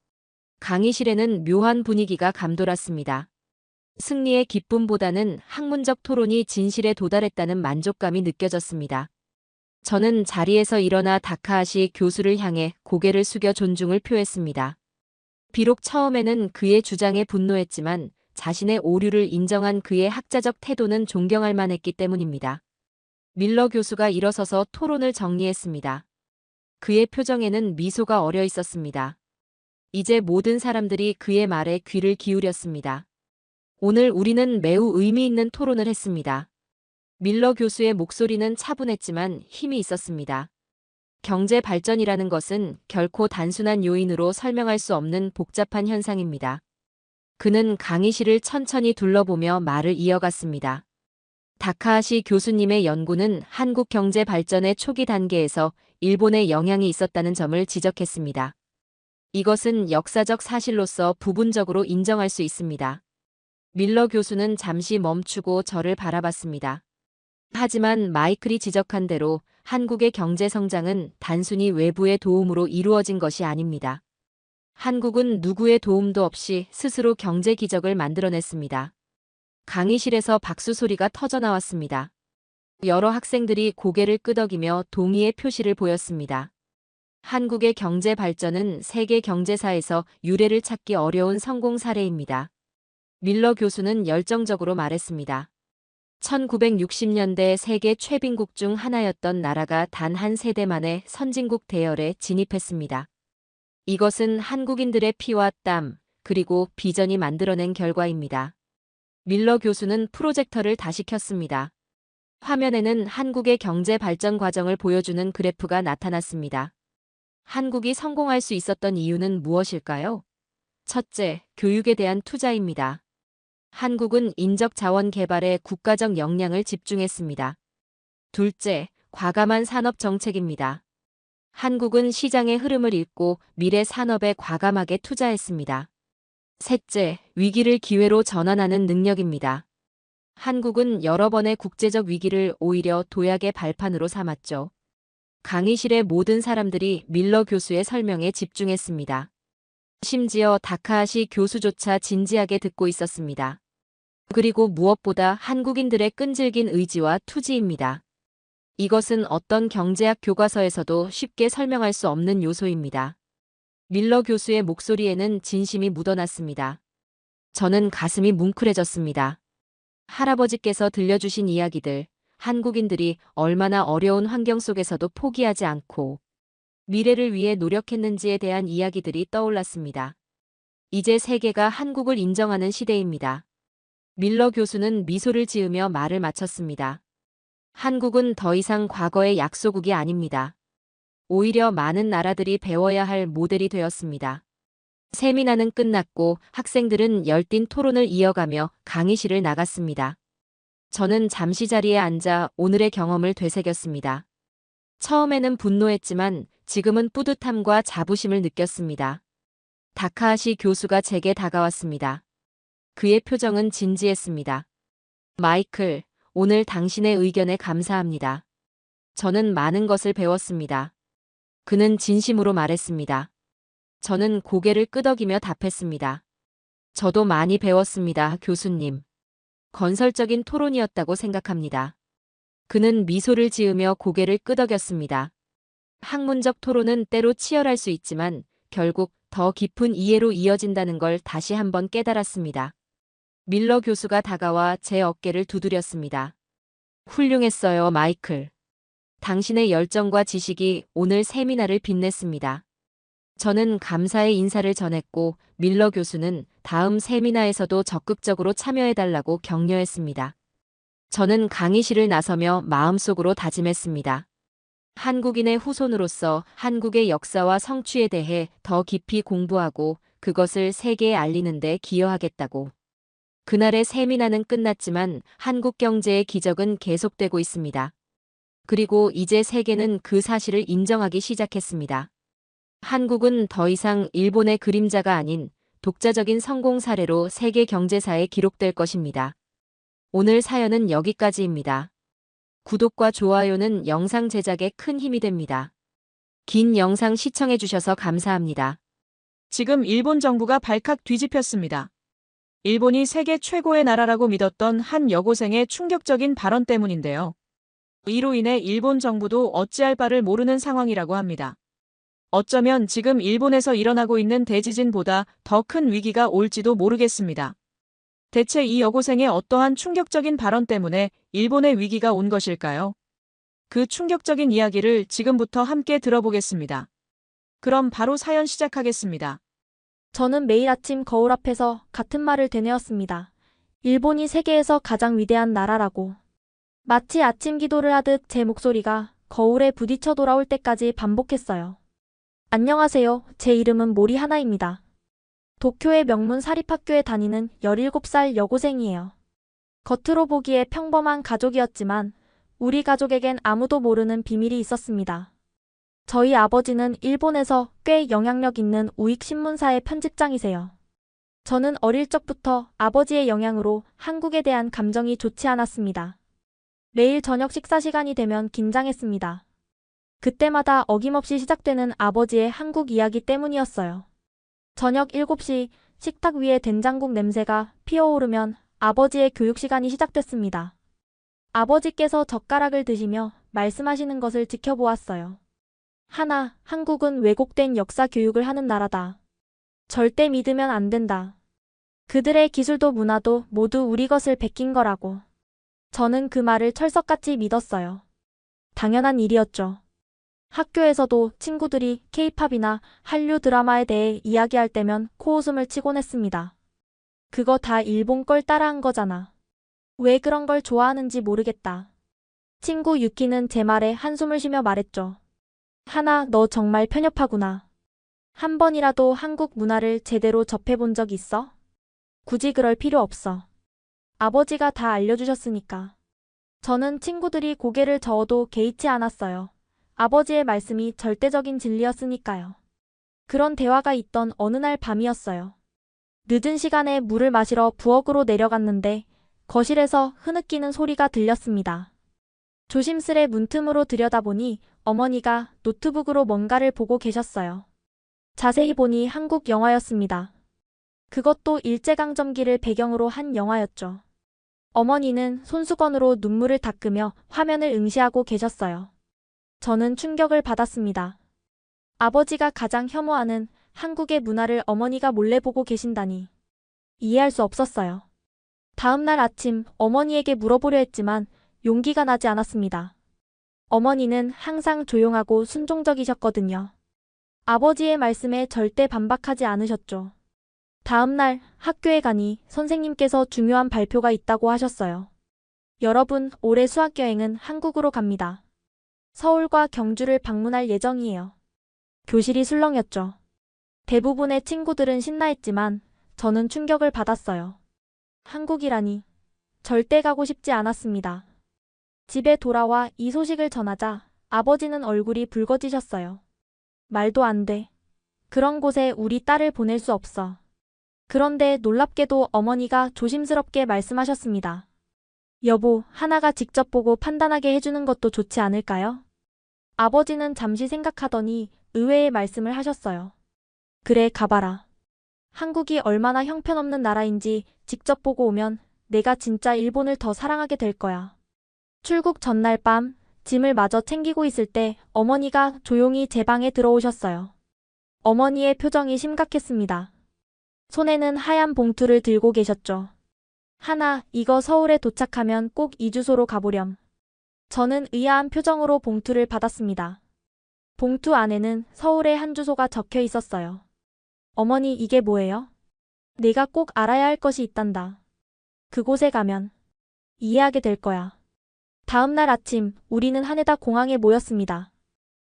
강의실에는 묘한 분위기가 감돌았습니다. 승리의 기쁨보다는 학문적 토론이 진실에 도달했다는 만족감이 느껴졌습니다. 저는 자리에서 일어나 다카하시 교수를 향해 고개를 숙여 존중을 표했습니다. 비록 처음에는 그의 주장에 분노했지만 자신의 오류를 인정한 그의 학자적 태도는 존경할 만했기 때문입니다. 밀러 교수가 일어서서 토론을 정리했습니다. 그의 표정에는 미소가 어려 있었습니다. 이제 모든 사람들이 그의 말에 귀를 기울였습니다. 오늘 우리는 매우 의미 있는 토론을 했습니다. 밀러 교수의 목소리는 차분했지만 힘이 있었습니다. 경제 발전이라는 것은 결코 단순한 요인으로 설명할 수 없는 복잡한 현상입니다. 그는 강의실을 천천히 둘러보며 말을 이어갔습니다. 다카하시 교수님의 연구는 한국 경제 발전의 초기 단계에서 일본의 영향이 있었다는 점을 지적했습니다. 이것은 역사적 사실로서 부분적으로 인정할 수 있습니다. 밀러 교수는 잠시 멈추고 저를 바라봤습니다. 하지만 마이클이 지적한 대로 한국의 경제 성장은 단순히 외부의 도움으로 이루어진 것이 아닙니다. 한국은 누구의 도움도 없이 스스로 경제 기적을 만들어냈습니다. 강의실에서 박수 소리가 터져나왔습니다. 여러 학생들이 고개를 끄덕이며 동의의 표시를 보였습니다. 한국의 경제 발전은 세계 경제사에서 유례를 찾기 어려운 성공 사례입니다. 밀러 교수는 열정적으로 말했습니다. 1960년대 세계 최빈국 중 하나였던 나라가 단 한 세대 만에 선진국 대열에 진입했습니다. 이것은 한국인들의 피와 땀, 그리고 비전이 만들어낸 결과입니다. 밀러 교수는 프로젝터를 다시 켰습니다. 화면에는 한국의 경제 발전 과정을 보여주는 그래프가 나타났습니다. 한국이 성공할 수 있었던 이유는 무엇일까요? 첫째, 교육에 대한 투자입니다. 한국은 인적 자원 개발에 국가적 역량을 집중했습니다. 둘째, 과감한 산업 정책입니다. 한국은 시장의 흐름을 읽고 미래 산업에 과감하게 투자했습니다. 셋째, 위기를 기회로 전환하는 능력입니다. 한국은 여러 번의 국제적 위기를 오히려 도약의 발판으로 삼았죠. 강의실의 모든 사람들이 밀러 교수의 설명에 집중했습니다. 심지어 다카하시 교수조차 진지하게 듣고 있었습니다. 그리고 무엇보다 한국인들의 끈질긴 의지와 투지입니다. 이것은 어떤 경제학 교과서에서도 쉽게 설명할 수 없는 요소입니다. 밀러 교수의 목소리에는 진심이 묻어났습니다. 저는 가슴이 뭉클해졌습니다. 할아버지께서 들려주신 이야기들, 한국인들이 얼마나 어려운 환경 속에서도 포기하지 않고 미래를 위해 노력했는지에 대한 이야기들이 떠올랐습니다. 이제 세계가 한국을 인정하는 시대입니다. 밀러 교수는 미소를 지으며 말을 마쳤습니다. 한국은 더 이상 과거의 약소국이 아닙니다. 오히려 많은 나라들이 배워야 할 모델이 되었습니다. 세미나는 끝났고 학생들은 열띤 토론을 이어가며 강의실을 나갔습니다. 저는 잠시 자리에 앉아 오늘의 경험을 되새겼습니다. 처음에는 분노했지만 지금은 뿌듯함과 자부심을 느꼈습니다. 다카하시 교수가 제게 다가왔습니다. 그의 표정은 진지했습니다. 마이클, 오늘 당신의 의견에 감사합니다. 저는 많은 것을 배웠습니다. 그는 진심으로 말했습니다. 저는 고개를 끄덕이며 답했습니다. 저도 많이 배웠습니다, 교수님. 건설적인 토론이었다고 생각합니다. 그는 미소를 지으며 고개를 끄덕였습니다. 학문적 토론은 때로 치열할 수 있지만 결국 더 깊은 이해로 이어진다는 걸 다시 한번 깨달았습니다. 밀러 교수가 다가와 제 어깨를 두드렸습니다. 훌륭했어요, 마이클. 당신의 열정과 지식이 오늘 세미나를 빛냈습니다. 저는 감사의 인사를 전했고 밀러 교수는 다음 세미나에서도 적극적으로 참여해달라고 격려했습니다. 저는 강의실을 나서며 마음속으로 다짐했습니다. 한국인의 후손으로서 한국의 역사와 성취에 대해 더 깊이 공부하고 그것을 세계에 알리는 데 기여하겠다고. 그날의 세미나는 끝났지만 한국 경제의 기적은 계속되고 있습니다. 그리고 이제 세계는 그 사실을 인정하기 시작했습니다. 한국은 더 이상 일본의 그림자가 아닌 독자적인 성공 사례로 세계 경제사에 기록될 것입니다. 오늘 사연은 여기까지입니다. 구독과 좋아요는 영상 제작에 큰 힘이 됩니다. 긴 영상 시청해주셔서 감사합니다. 지금 일본 정부가 발칵 뒤집혔습니다. 일본이 세계 최고의 나라라고 믿었던 한 여고생의 충격적인 발언 때문인데요. 이로 인해 일본 정부도 어찌할 바를 모르는 상황이라고 합니다. 어쩌면 지금 일본에서 일어나고 있는 대지진보다 더 큰 위기가 올지도 모르겠습니다. 대체 이 여고생의 어떠한 충격적인 발언 때문에 일본의 위기가 온 것일까요? 그 충격적인 이야기를 지금부터 함께 들어보겠습니다. 그럼 바로 사연 시작하겠습니다. 저는 매일 아침 거울 앞에서 같은 말을 되뇌었습니다. 일본이 세계에서 가장 위대한 나라라고. 마치 아침 기도를 하듯 제 목소리가 거울에 부딪혀 돌아올 때까지 반복했어요. 안녕하세요. 제 이름은 모리 하나입니다. 도쿄의 명문 사립학교에 다니는 17살 여고생이에요. 겉으로 보기에 평범한 가족이었지만 우리 가족에겐 아무도 모르는 비밀이 있었습니다. 저희 아버지는 일본에서 꽤 영향력 있는 우익신문사의 편집장이세요. 저는 어릴 적부터 아버지의 영향으로 한국에 대한 감정이 좋지 않았습니다. 매일 저녁 식사 시간이 되면 긴장했습니다. 그때마다 어김없이 시작되는 아버지의 한국 이야기 때문이었어요. 저녁 7시 식탁 위에 된장국 냄새가 피어오르면 아버지의 교육 시간이 시작됐습니다. 아버지께서 젓가락을 드시며 말씀하시는 것을 지켜보았어요. 하나, 한국은 왜곡된 역사 교육을 하는 나라다. 절대 믿으면 안 된다. 그들의 기술도 문화도 모두 우리 것을 베낀 거라고. 저는 그 말을 철석같이 믿었어요. 당연한 일이었죠. 학교에서도 친구들이 K-팝이나 한류 드라마에 대해 이야기할 때면 코웃음을 치곤 했습니다. 그거 다 일본 걸 따라한 거잖아. 왜 그런 걸 좋아하는지 모르겠다. 친구 유키는 제 말에 한숨을 쉬며 말했죠. 하나, 너 정말 편협하구나. 한 번이라도 한국 문화를 제대로 접해본 적 있어? 굳이 그럴 필요 없어. 아버지가 다 알려주셨으니까. 저는 친구들이 고개를 저어도 개의치 않았어요. 아버지의 말씀이 절대적인 진리였으니까요. 그런 대화가 있던 어느 날 밤이었어요. 늦은 시간에 물을 마시러 부엌으로 내려갔는데 거실에서 흐느끼는 소리가 들렸습니다. 조심스레 문틈으로 들여다보니 어머니가 노트북으로 뭔가를 보고 계셨어요. 자세히 보니 한국 영화였습니다. 그것도 일제강점기를 배경으로 한 영화였죠. 어머니는 손수건으로 눈물을 닦으며 화면을 응시하고 계셨어요. 저는 충격을 받았습니다. 아버지가 가장 혐오하는 한국의 문화를 어머니가 몰래 보고 계신다니. 이해할 수 없었어요. 다음 날 아침 어머니에게 물어보려 했지만 용기가 나지 않았습니다. 어머니는 항상 조용하고 순종적이셨거든요. 아버지의 말씀에 절대 반박하지 않으셨죠. 다음 날 학교에 가니 선생님께서 중요한 발표가 있다고 하셨어요. 여러분, 올해 수학여행은 한국으로 갑니다. 서울과 경주를 방문할 예정이에요. 교실이 술렁였죠. 대부분의 친구들은 신나했지만 저는 충격을 받았어요. 한국이라니. 절대 가고 싶지 않았습니다. 집에 돌아와 이 소식을 전하자 아버지는 얼굴이 붉어지셨어요. 말도 안 돼. 그런 곳에 우리 딸을 보낼 수 없어. 그런데 놀랍게도 어머니가 조심스럽게 말씀하셨습니다. 여보, 하나가 직접 보고 판단하게 해주는 것도 좋지 않을까요? 아버지는 잠시 생각하더니 의외의 말씀을 하셨어요. 그래, 가봐라. 한국이 얼마나 형편없는 나라인지 직접 보고 오면 내가 진짜 일본을 더 사랑하게 될 거야. 출국 전날 밤 짐을 마저 챙기고 있을 때 어머니가 조용히 제 방에 들어오셨어요. 어머니의 표정이 심각했습니다. 손에는 하얀 봉투를 들고 계셨죠. 하나, 이거 서울에 도착하면 꼭 이 주소로 가보렴. 저는 의아한 표정으로 봉투를 받았습니다. 봉투 안에는 서울의 한 주소가 적혀 있었어요. 어머니, 이게 뭐예요? 내가 꼭 알아야 할 것이 있단다. 그곳에 가면 이해하게 될 거야. 다음 날 아침 우리는 하네다 공항에 모였습니다.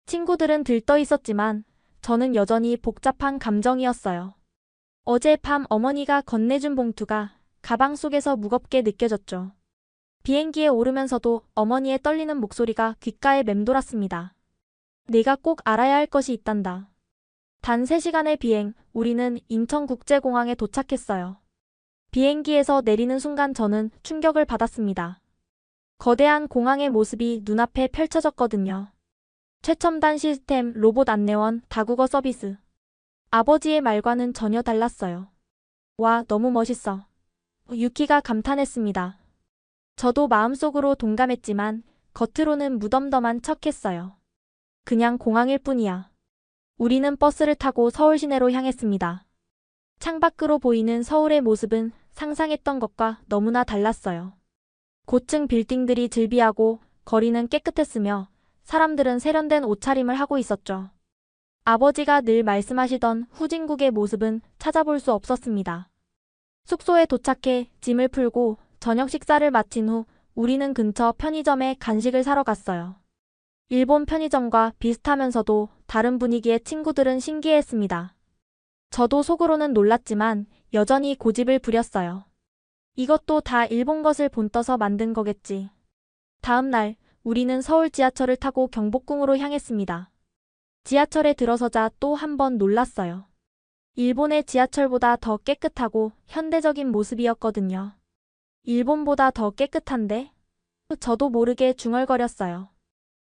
친구들은 들떠 있었지만 저는 여전히 복잡한 감정이었어요. 어젯밤 어머니가 건네준 봉투가 가방 속에서 무겁게 느껴졌죠. 비행기에 오르면서도 어머니의 떨리는 목소리가 귓가에 맴돌았습니다. 내가 꼭 알아야 할 것이 있단다. 단 3시간의 비행, 우리는 인천국제공항에 도착했어요. 비행기에서 내리는 순간 저는 충격을 받았습니다. 거대한 공항의 모습이 눈앞에 펼쳐졌거든요. 최첨단 시스템, 로봇 안내원, 다국어 서비스. 아버지의 말과는 전혀 달랐어요. 와, 너무 멋있어. 유키가 감탄했습니다. 저도 마음속으로 동감했지만 겉으로는 무덤덤한 척했어요. 그냥 공항일 뿐이야. 우리는 버스를 타고 서울 시내로 향했습니다. 창밖으로 보이는 서울의 모습은 상상했던 것과 너무나 달랐어요. 고층 빌딩들이 즐비하고 거리는 깨끗했으며 사람들은 세련된 옷차림을 하고 있었죠. 아버지가 늘 말씀하시던 후진국의 모습은 찾아볼 수 없었습니다. 숙소에 도착해 짐을 풀고 저녁 식사를 마친 후 우리는 근처 편의점에 간식을 사러 갔어요. 일본 편의점과 비슷하면서도 다른 분위기의 친구들은 신기해했습니다. 저도 속으로는 놀랐지만 여전히 고집을 부렸어요. 이것도 다 일본 것을 본떠서 만든 거겠지. 다음 날 우리는 서울 지하철을 타고 경복궁으로 향했습니다. 지하철에 들어서자 또 한 번 놀랐어요. 일본의 지하철보다 더 깨끗하고 현대적인 모습이었거든요. 일본보다 더 깨끗한데? 저도 모르게 중얼거렸어요.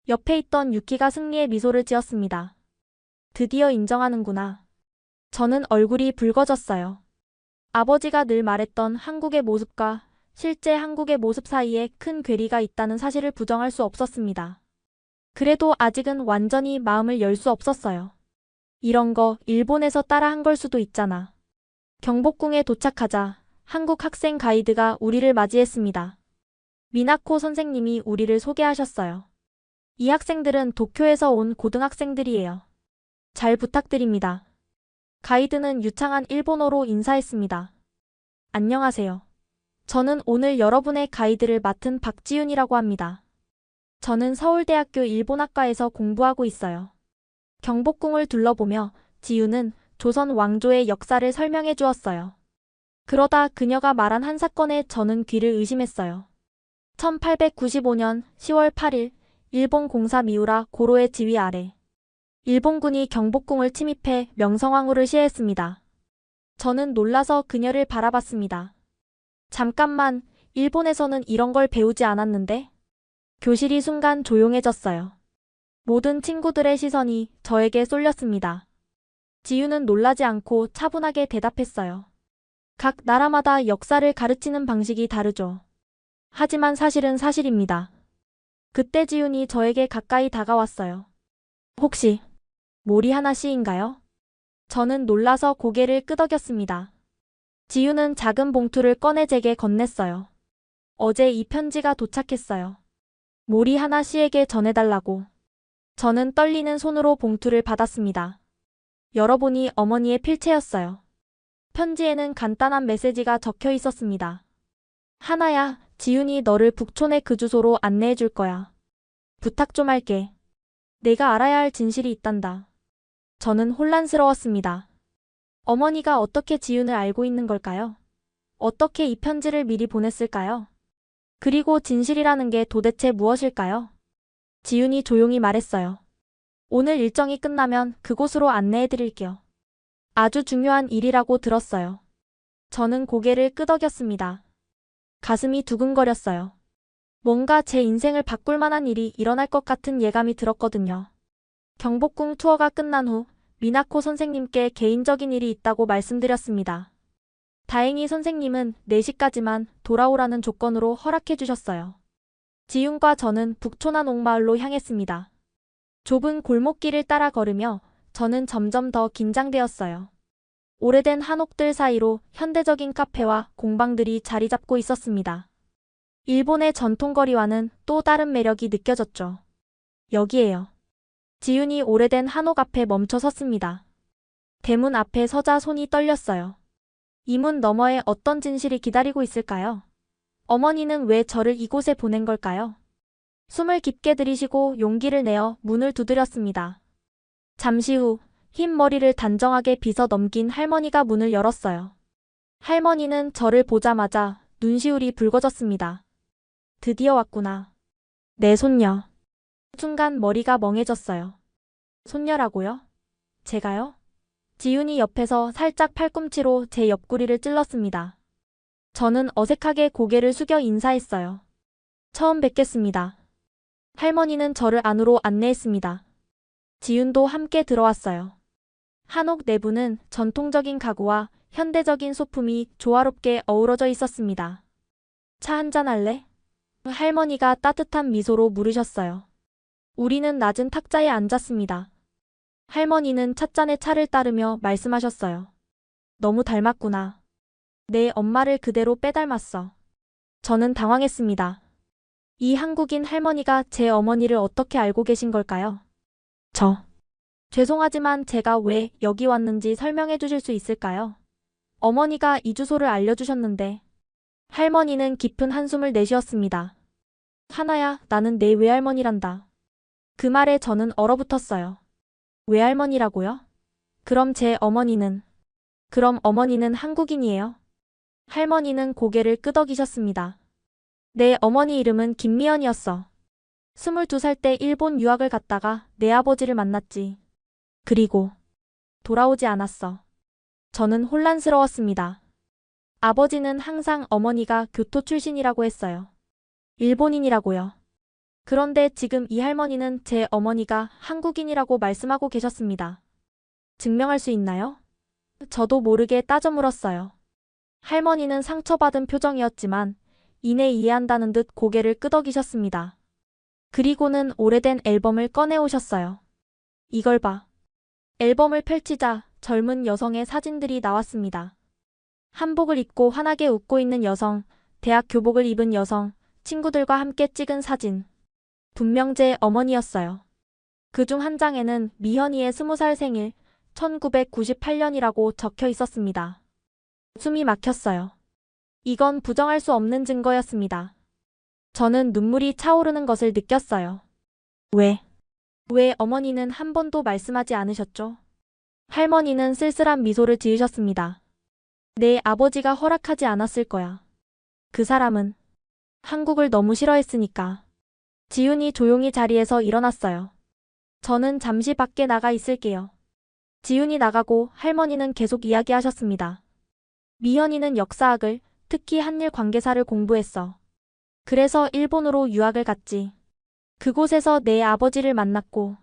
옆에 있던 유키가 승리의 미소를 지었습니다. 드디어 인정하는구나. 저는 얼굴이 붉어졌어요. 아버지가 늘 말했던 한국의 모습과 실제 한국의 모습 사이에 큰 괴리가 있다는 사실을 부정할 수 없었습니다. 그래도 아직은 완전히 마음을 열 수 없었어요. 이런 거 일본에서 따라한 걸 수도 있잖아. 경복궁에 도착하자 한국 학생 가이드가 우리를 맞이했습니다. 미나코 선생님이 우리를 소개하셨어요. 이 학생들은 도쿄에서 온 고등학생들이에요. 잘 부탁드립니다. 가이드는 유창한 일본어로 인사했습니다. 안녕하세요. 저는 오늘 여러분의 가이드를 맡은 박지윤이라고 합니다. 저는 서울대학교 일본학과에서 공부하고 있어요. 경복궁을 둘러보며 지윤은 조선 왕조의 역사를 설명해 주었어요. 그러다 그녀가 말한 한 사건에 저는 귀를 의심했어요. 1895년 10월 8일 일본 공사 미우라 고로의 지휘 아래 일본군이 경복궁을 침입해 명성황후를 시해했습니다. 저는 놀라서 그녀를 바라봤습니다. 잠깐만, 일본에서는 이런 걸 배우지 않았는데? 교실이 순간 조용해졌어요. 모든 친구들의 시선이 저에게 쏠렸습니다. 지유는 놀라지 않고 차분하게 대답했어요. 각 나라마다 역사를 가르치는 방식이 다르죠. 하지만 사실은 사실입니다. 그때 지윤이 저에게 가까이 다가왔어요. 혹시 모리하나 씨인가요? 저는 놀라서 고개를 끄덕였습니다. 지윤은 작은 봉투를 꺼내 제게 건넸어요. 어제 이 편지가 도착했어요. 모리하나 씨에게 전해달라고. 저는 떨리는 손으로 봉투를 받았습니다. 열어보니 어머니의 필체였어요. 편지에는 간단한 메시지가 적혀 있었습니다. 하나야, 지윤이 너를 북촌의 그 주소로 안내해 줄 거야. 부탁 좀 할게. 내가 알아야 할 진실이 있단다. 저는 혼란스러웠습니다. 어머니가 어떻게 지윤을 알고 있는 걸까요? 어떻게 이 편지를 미리 보냈을까요? 그리고 진실이라는 게 도대체 무엇일까요? 지윤이 조용히 말했어요. 오늘 일정이 끝나면 그곳으로 안내해 드릴게요. 아주 중요한 일이라고 들었어요. 저는 고개를 끄덕였습니다. 가슴이 두근거렸어요. 뭔가 제 인생을 바꿀 만한 일이 일어날 것 같은 예감이 들었거든요. 경복궁 투어가 끝난 후 미나코 선생님께 개인적인 일이 있다고 말씀드렸습니다. 다행히 선생님은 4시까지만 돌아오라는 조건으로 허락해 주셨어요. 지윤과 저는 북초난 옥마을로 향했습니다. 좁은 골목길을 따라 걸으며 저는 점점 더 긴장되었어요. 오래된 한옥들 사이로 현대적인 카페와 공방들이 자리 잡고 있었습니다. 일본의 전통거리와는 또 다른 매력이 느껴졌죠. 여기에요. 지윤이 오래된 한옥 앞에 멈춰 섰습니다. 대문 앞에 서자 손이 떨렸어요. 이 문 너머에 어떤 진실이 기다리고 있을까요? 어머니는 왜 저를 이곳에 보낸 걸까요? 숨을 깊게 들이쉬고 용기를 내어 문을 두드렸습니다. 잠시 후 흰 머리를 단정하게 빗어 넘긴 할머니가 문을 열었어요. 할머니는 저를 보자마자 눈시울이 붉어졌습니다. 드디어 왔구나. 내 손녀. 순간 머리가 멍해졌어요. 손녀라고요? 제가요? 지윤이 옆에서 살짝 팔꿈치로 제 옆구리를 찔렀습니다. 저는 어색하게 고개를 숙여 인사했어요. 처음 뵙겠습니다. 할머니는 저를 안으로 안내했습니다. 지윤도 함께 들어왔어요. 한옥 내부는 전통적인 가구와 현대적인 소품이 조화롭게 어우러져 있었습니다. 차 한잔 할래? 할머니가 따뜻한 미소로 물으셨어요. 우리는 낮은 탁자에 앉았습니다. 할머니는 찻잔에 차를 따르며 말씀하셨어요. 너무 닮았구나. 내 엄마를 그대로 빼닮았어. 저는 당황했습니다. 이 한국인 할머니가 제 어머니를 어떻게 알고 계신 걸까요? 죄송하지만 제가 왜 여기 왔는지 설명해 주실 수 있을까요? 어머니가 이 주소를 알려주셨는데. 할머니는 깊은 한숨을 내쉬었습니다. 하나야, 나는 내 외할머니란다. 그 말에 저는 얼어붙었어요. 외할머니라고요? 그럼 제 어머니는? 그럼 어머니는 한국인이에요? 할머니는 고개를 끄덕이셨습니다. 내 어머니 이름은 김미연이었어. 22살 때 일본 유학을 갔다가 내 아버지를 만났지. 그리고 돌아오지 않았어. 저는 혼란스러웠습니다. 아버지는 항상 어머니가 교토 출신이라고 했어요. 일본인이라고요. 그런데 지금 이 할머니는 제 어머니가 한국인이라고 말씀하고 계셨습니다. 증명할 수 있나요? 저도 모르게 따져 물었어요. 할머니는 상처받은 표정이었지만 이내 이해한다는 듯 고개를 끄덕이셨습니다. 그리고는 오래된 앨범을 꺼내오셨어요. 이걸 봐. 앨범을 펼치자 젊은 여성의 사진들이 나왔습니다. 한복을 입고 환하게 웃고 있는 여성, 대학 교복을 입은 여성, 친구들과 함께 찍은 사진. 분명 제 어머니였어요. 그중 한 장에는 미현이의 20살 생일 1998년이라고 적혀 있었습니다. 숨이 막혔어요. 이건 부정할 수 없는 증거였습니다. 저는 눈물이 차오르는 것을 느꼈어요. 왜 어머니는 한 번도 말씀하지 않으셨죠? 할머니는 쓸쓸한 미소를 지으셨습니다. 내 아버지가 허락하지 않았을 거야. 그 사람은 한국을 너무 싫어했으니까. 지윤이 조용히 자리에서 일어났어요. 저는 잠시 밖에 나가 있을게요. 지윤이 나가고 할머니는 계속 이야기하셨습니다. 미현이는 역사학을, 특히 한일 관계사를 공부했어. 그래서 일본으로 유학을 갔지. 그곳에서 내 아버지를 만났고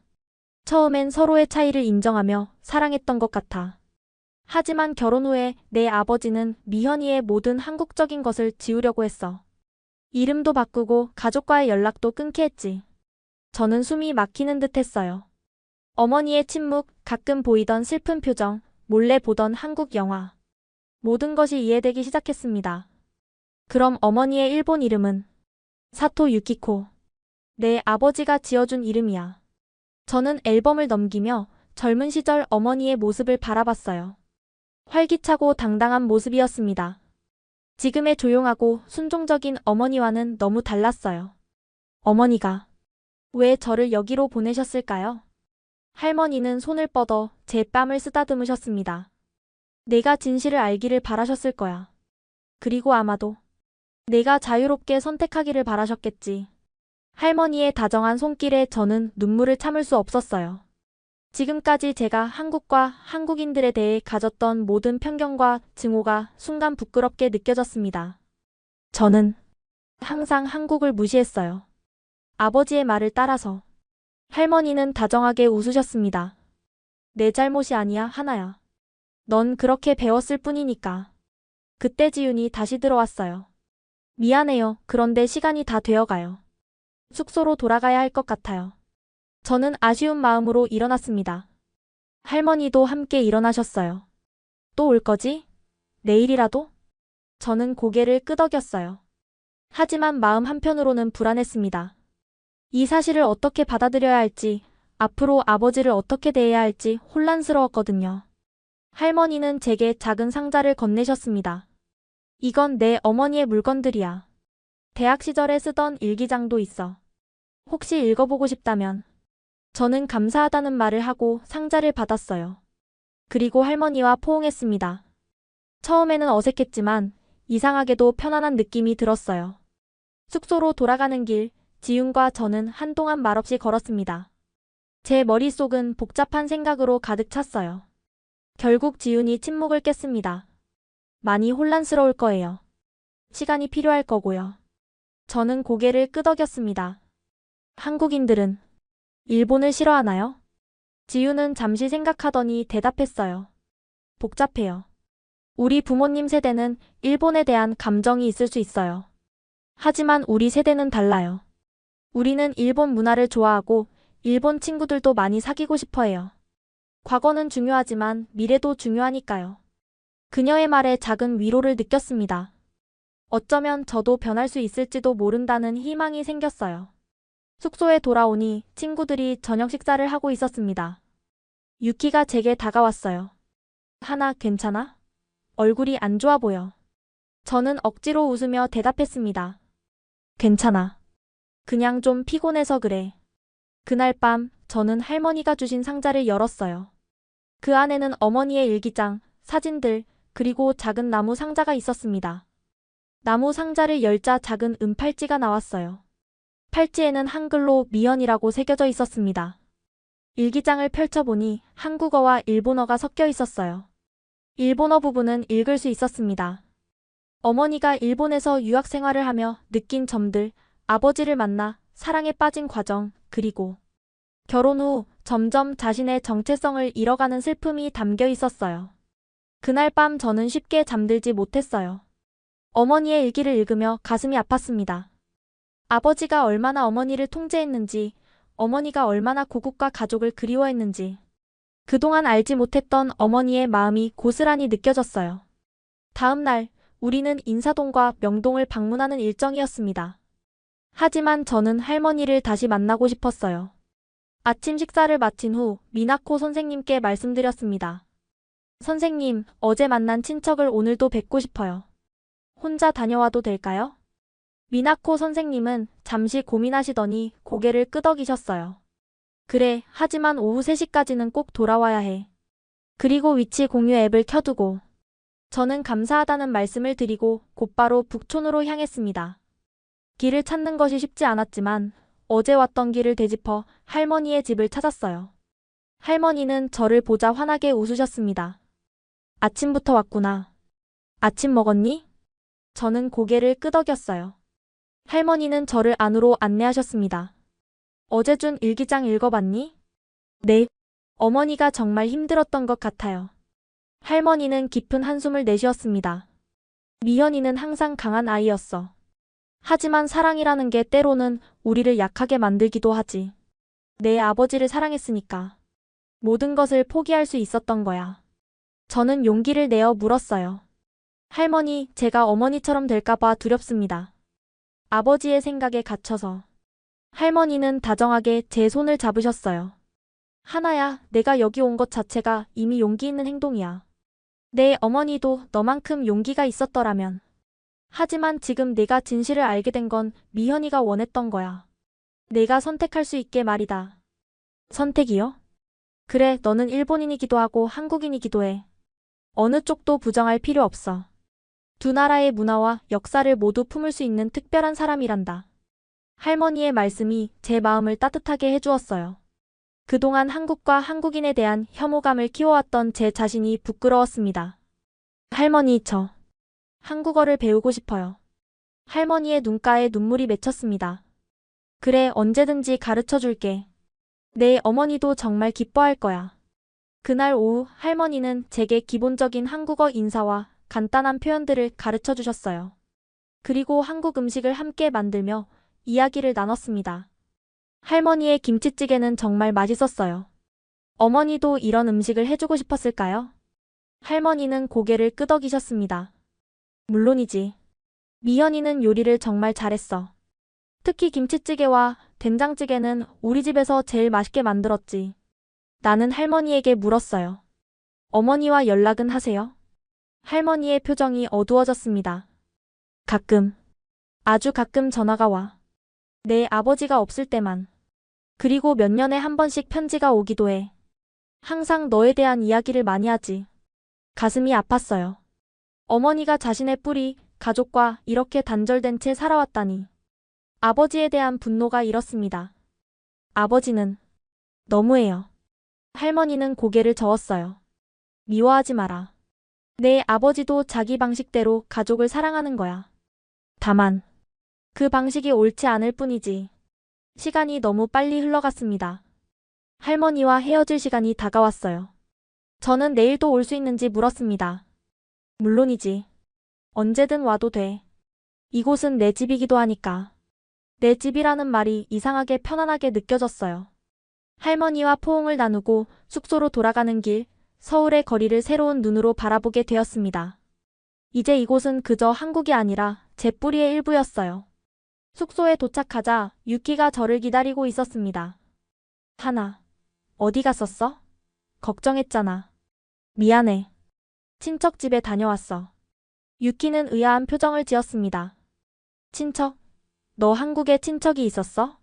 처음엔 서로의 차이를 인정하며 사랑했던 것 같아. 하지만 결혼 후에 내 아버지는 미현이의 모든 한국적인 것을 지우려고 했어. 이름도 바꾸고 가족과의 연락도 끊게 했지. 저는 숨이 막히는 듯 했어요. 어머니의 침묵, 가끔 보이던 슬픈 표정, 몰래 보던 한국 영화. 모든 것이 이해되기 시작했습니다. 그럼 어머니의 일본 이름은? 사토 유키코. 내 아버지가 지어준 이름이야. 저는 앨범을 넘기며 젊은 시절 어머니의 모습을 바라봤어요. 활기차고 당당한 모습이었습니다. 지금의 조용하고 순종적인 어머니와는 너무 달랐어요. 어머니가 왜 저를 여기로 보내셨을까요? 할머니는 손을 뻗어 제 뺨을 쓰다듬으셨습니다. 내가 진실을 알기를 바라셨을 거야. 그리고 아마도 내가 자유롭게 선택하기를 바라셨겠지. 할머니의 다정한 손길에 저는 눈물을 참을 수 없었어요. 지금까지 제가 한국과 한국인들에 대해 가졌던 모든 편견과 증오가 순간 부끄럽게 느껴졌습니다. 저는 항상 한국을 무시했어요. 아버지의 말을 따라서. 할머니는 다정하게 웃으셨습니다. 내 잘못이 아니야, 하나야. 넌 그렇게 배웠을 뿐이니까. 그때 지윤이 다시 들어왔어요. 미안해요. 그런데 시간이 다 되어가요. 숙소로 돌아가야 할 것 같아요. 저는 아쉬운 마음으로 일어났습니다. 할머니도 함께 일어나셨어요. 또 올 거지? 내일이라도? 저는 고개를 끄덕였어요. 하지만 마음 한편으로는 불안했습니다. 이 사실을 어떻게 받아들여야 할지, 앞으로 아버지를 어떻게 대해야 할지 혼란스러웠거든요. 할머니는 제게 작은 상자를 건네셨습니다. 이건 내 어머니의 물건들이야. 대학 시절에 쓰던 일기장도 있어. 혹시 읽어보고 싶다면. 저는 감사하다는 말을 하고 상자를 받았어요. 그리고 할머니와 포옹했습니다. 처음에는 어색했지만 이상하게도 편안한 느낌이 들었어요. 숙소로 돌아가는 길, 지윤과 저는 한동안 말없이 걸었습니다. 제 머릿속은 복잡한 생각으로 가득 찼어요. 결국 지윤이 침묵을 깼습니다. 많이 혼란스러울 거예요. 시간이 필요할 거고요. 저는 고개를 끄덕였습니다. 한국인들은 일본을 싫어하나요? 지윤은 잠시 생각하더니 대답했어요. 복잡해요. 우리 부모님 세대는 일본에 대한 감정이 있을 수 있어요. 하지만 우리 세대는 달라요. 우리는 일본 문화를 좋아하고 일본 친구들도 많이 사귀고 싶어 해요. 과거는 중요하지만 미래도 중요하니까요. 그녀의 말에 작은 위로를 느꼈습니다. 어쩌면 저도 변할 수 있을지도 모른다는 희망이 생겼어요. 숙소에 돌아오니 친구들이 저녁 식사를 하고 있었습니다. 유키가 제게 다가왔어요. 하나, 괜찮아? 얼굴이 안 좋아 보여. 저는 억지로 웃으며 대답했습니다. 괜찮아. 그냥 좀 피곤해서 그래. 그날 밤 저는 할머니가 주신 상자를 열었어요. 그 안에는 어머니의 일기장, 사진들, 그리고 작은 나무 상자가 있었습니다. 나무 상자를 열자 작은 은팔찌가 나왔어요. 팔찌에는 한글로 미연이라고 새겨져 있었습니다. 일기장을 펼쳐보니 한국어와 일본어가 섞여 있었어요. 일본어 부분은 읽을 수 있었습니다. 어머니가 일본에서 유학 생활을 하며 느낀 점들, 아버지를 만나 사랑에 빠진 과정, 그리고 결혼 후 점점 자신의 정체성을 잃어가는 슬픔이 담겨 있었어요. 그날 밤 저는 쉽게 잠들지 못했어요. 어머니의 일기를 읽으며 가슴이 아팠습니다. 아버지가 얼마나 어머니를 통제했는지, 어머니가 얼마나 고국과 가족을 그리워했는지, 그동안 알지 못했던 어머니의 마음이 고스란히 느껴졌어요. 다음 날, 우리는 인사동과 명동을 방문하는 일정이었습니다. 하지만 저는 할머니를 다시 만나고 싶었어요. 아침 식사를 마친 후 미나코 선생님께 말씀드렸습니다. 선생님, 어제 만난 친척을 오늘도 뵙고 싶어요. 혼자 다녀와도 될까요? 미나코 선생님은 잠시 고민하시더니 고개를 끄덕이셨어요. 그래, 하지만 오후 3시까지는 꼭 돌아와야 해. 그리고 위치 공유 앱을 켜두고. 저는 감사하다는 말씀을 드리고 곧바로 북촌으로 향했습니다. 길을 찾는 것이 쉽지 않았지만 어제 왔던 길을 되짚어 할머니의 집을 찾았어요. 할머니는 저를 보자 환하게 웃으셨습니다. 아침부터 왔구나. 아침 먹었니? 저는 고개를 끄덕였어요. 할머니는 저를 안으로 안내하셨습니다. 어제 준 일기장 읽어봤니? 네. 어머니가 정말 힘들었던 것 같아요. 할머니는 깊은 한숨을 내쉬었습니다. 미연이는 항상 강한 아이였어. 하지만 사랑이라는 게 때로는 우리를 약하게 만들기도 하지. 내 아버지를 사랑했으니까. 모든 것을 포기할 수 있었던 거야. 저는 용기를 내어 물었어요. 할머니, 제가 어머니처럼 될까봐 두렵습니다. 아버지의 생각에 갇혀서. 할머니는 다정하게 제 손을 잡으셨어요. 하나야, 내가 여기 온 것 자체가 이미 용기 있는 행동이야. 내 어머니도 너만큼 용기가 있었더라면. 하지만 지금 내가 진실을 알게 된 건 미현이가 원했던 거야. 내가 선택할 수 있게 말이다. 선택이요? 그래, 너는 일본인이기도 하고 한국인이기도 해. 어느 쪽도 부정할 필요 없어. 두 나라의 문화와 역사를 모두 품을 수 있는 특별한 사람이란다. 할머니의 말씀이 제 마음을 따뜻하게 해주었어요. 그동안 한국과 한국인에 대한 혐오감을 키워왔던 제 자신이 부끄러웠습니다. 할머니, 저 한국어를 배우고 싶어요. 할머니의 눈가에 눈물이 맺혔습니다. 그래, 언제든지 가르쳐 줄게. 내 어머니도 정말 기뻐할 거야. 그날 오후 할머니는 제게 기본적인 한국어 인사와 간단한 표현들을 가르쳐 주셨어요. 그리고 한국 음식을 함께 만들며 이야기를 나눴습니다. 할머니의 김치찌개는 정말 맛있었어요. 어머니도 이런 음식을 해주고 싶었을까요? 할머니는 고개를 끄덕이셨습니다. 물론이지. 미연이는 요리를 정말 잘했어. 특히 김치찌개와 된장찌개는 우리 집에서 제일 맛있게 만들었지. 나는 할머니에게 물었어요. 어머니와 연락은 하세요? 할머니의 표정이 어두워졌습니다. 가끔. 아주 가끔 전화가 와. 내 아버지가 없을 때만. 그리고 몇 년에 한 번씩 편지가 오기도 해. 항상 너에 대한 이야기를 많이 하지. 가슴이 아팠어요. 어머니가 자신의 뿌리, 가족과 이렇게 단절된 채 살아왔다니. 아버지에 대한 분노가 일었습니다. 아버지는 너무해요. 할머니는 고개를 저었어요. 미워하지 마라. 내 아버지도 자기 방식대로 가족을 사랑하는 거야. 다만, 그 방식이 옳지 않을 뿐이지. 시간이 너무 빨리 흘러갔습니다. 할머니와 헤어질 시간이 다가왔어요. 저는 내일도 올 수 있는지 물었습니다. 물론이지. 언제든 와도 돼. 이곳은 내 집이기도 하니까. 내 집이라는 말이 이상하게 편안하게 느껴졌어요. 할머니와 포옹을 나누고 숙소로 돌아가는 길, 서울의 거리를 새로운 눈으로 바라보게 되었습니다. 이제 이곳은 그저 한국이 아니라 제 뿌리의 일부였어요. 숙소에 도착하자 유키가 저를 기다리고 있었습니다. 하나, 어디 갔었어? 걱정했잖아. 미안해. 친척 집에 다녀왔어. 유키는 의아한 표정을 지었습니다. 친척? 너 한국에 친척이 있었어?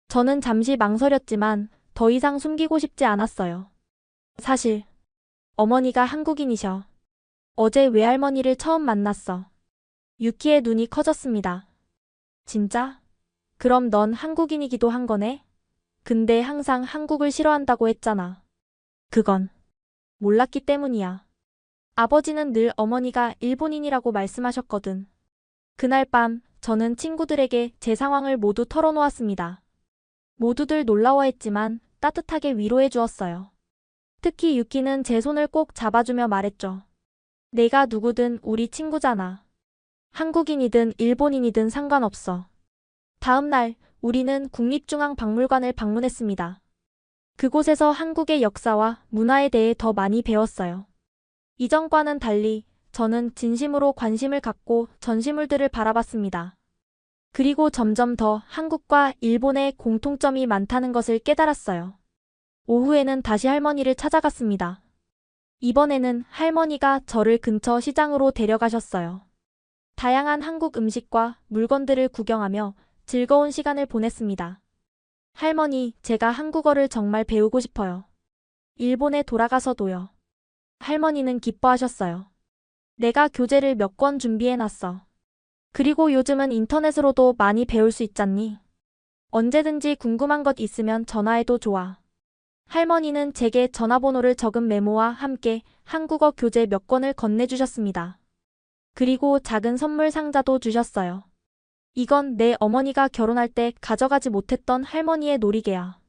저는 잠시 망설였지만 더 이상 숨기고 싶지 않았어요. 사실 어머니가 한국인이셔. 어제 외할머니를 처음 만났어. 유키의 눈이 커졌습니다. 진짜? 그럼 넌 한국인이기도 한 거네? 근데 항상 한국을 싫어한다고 했잖아. 그건 몰랐기 때문이야. 아버지는 늘 어머니가 일본인이라고 말씀하셨거든. 그날 밤 저는 친구들에게 제 상황을 모두 털어놓았습니다. 모두들 놀라워했지만 따뜻하게 위로해 주었어요. 특히 유키는 제 손을 꼭 잡아주며 말했죠. 내가 누구든 우리 친구잖아. 한국인이든 일본인이든 상관없어. 다음 날 우리는 국립중앙박물관을 방문했습니다. 그곳에서 한국의 역사와 문화에 대해 더 많이 배웠어요. 이전과는 달리 저는 진심으로 관심을 갖고 전시물들을 바라봤습니다. 그리고 점점 더 한국과 일본의 공통점이 많다는 것을 깨달았어요. 오후에는 다시 할머니를 찾아갔습니다. 이번에는 할머니가 저를 근처 시장으로 데려가셨어요. 다양한 한국 음식과 물건들을 구경하며 즐거운 시간을 보냈습니다. 할머니, 제가 한국어를 정말 배우고 싶어요. 일본에 돌아가서도요. 할머니는 기뻐하셨어요. 내가 교재를 몇 권 준비해놨어. 그리고 요즘은 인터넷으로도 많이 배울 수 있잖니. 언제든지 궁금한 것 있으면 전화해도 좋아. 할머니는 제게 전화번호를 적은 메모와 함께 한국어 교재 몇 권을 건네주셨습니다. 그리고 작은 선물 상자도 주셨어요. 이건 내 어머니가 결혼할 때 가져가지 못했던 할머니의 놀이개야.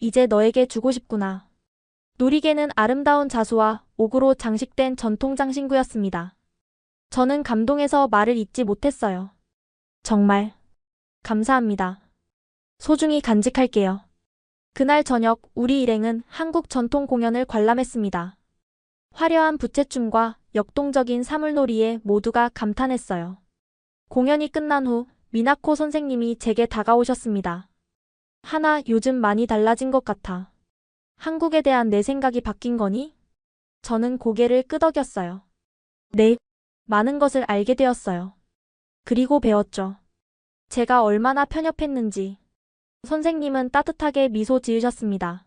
이제 너에게 주고 싶구나. 놀이개는 아름다운 자수와 옥으로 장식된 전통 장신구였습니다. 저는 감동해서 말을 잇지 못했어요. 정말 감사합니다. 소중히 간직할게요. 그날 저녁 우리 일행은 한국 전통 공연을 관람했습니다. 화려한 부채춤과 역동적인 사물놀이에 모두가 감탄했어요. 공연이 끝난 후 미나코 선생님이 제게 다가오셨습니다. 하나, 요즘 많이 달라진 것 같아. 한국에 대한 내 생각이 바뀐 거니? 저는 고개를 끄덕였어요. 네, 많은 것을 알게 되었어요. 그리고 배웠죠. 제가 얼마나 편협했는지. 선생님은 따뜻하게 미소 지으셨습니다.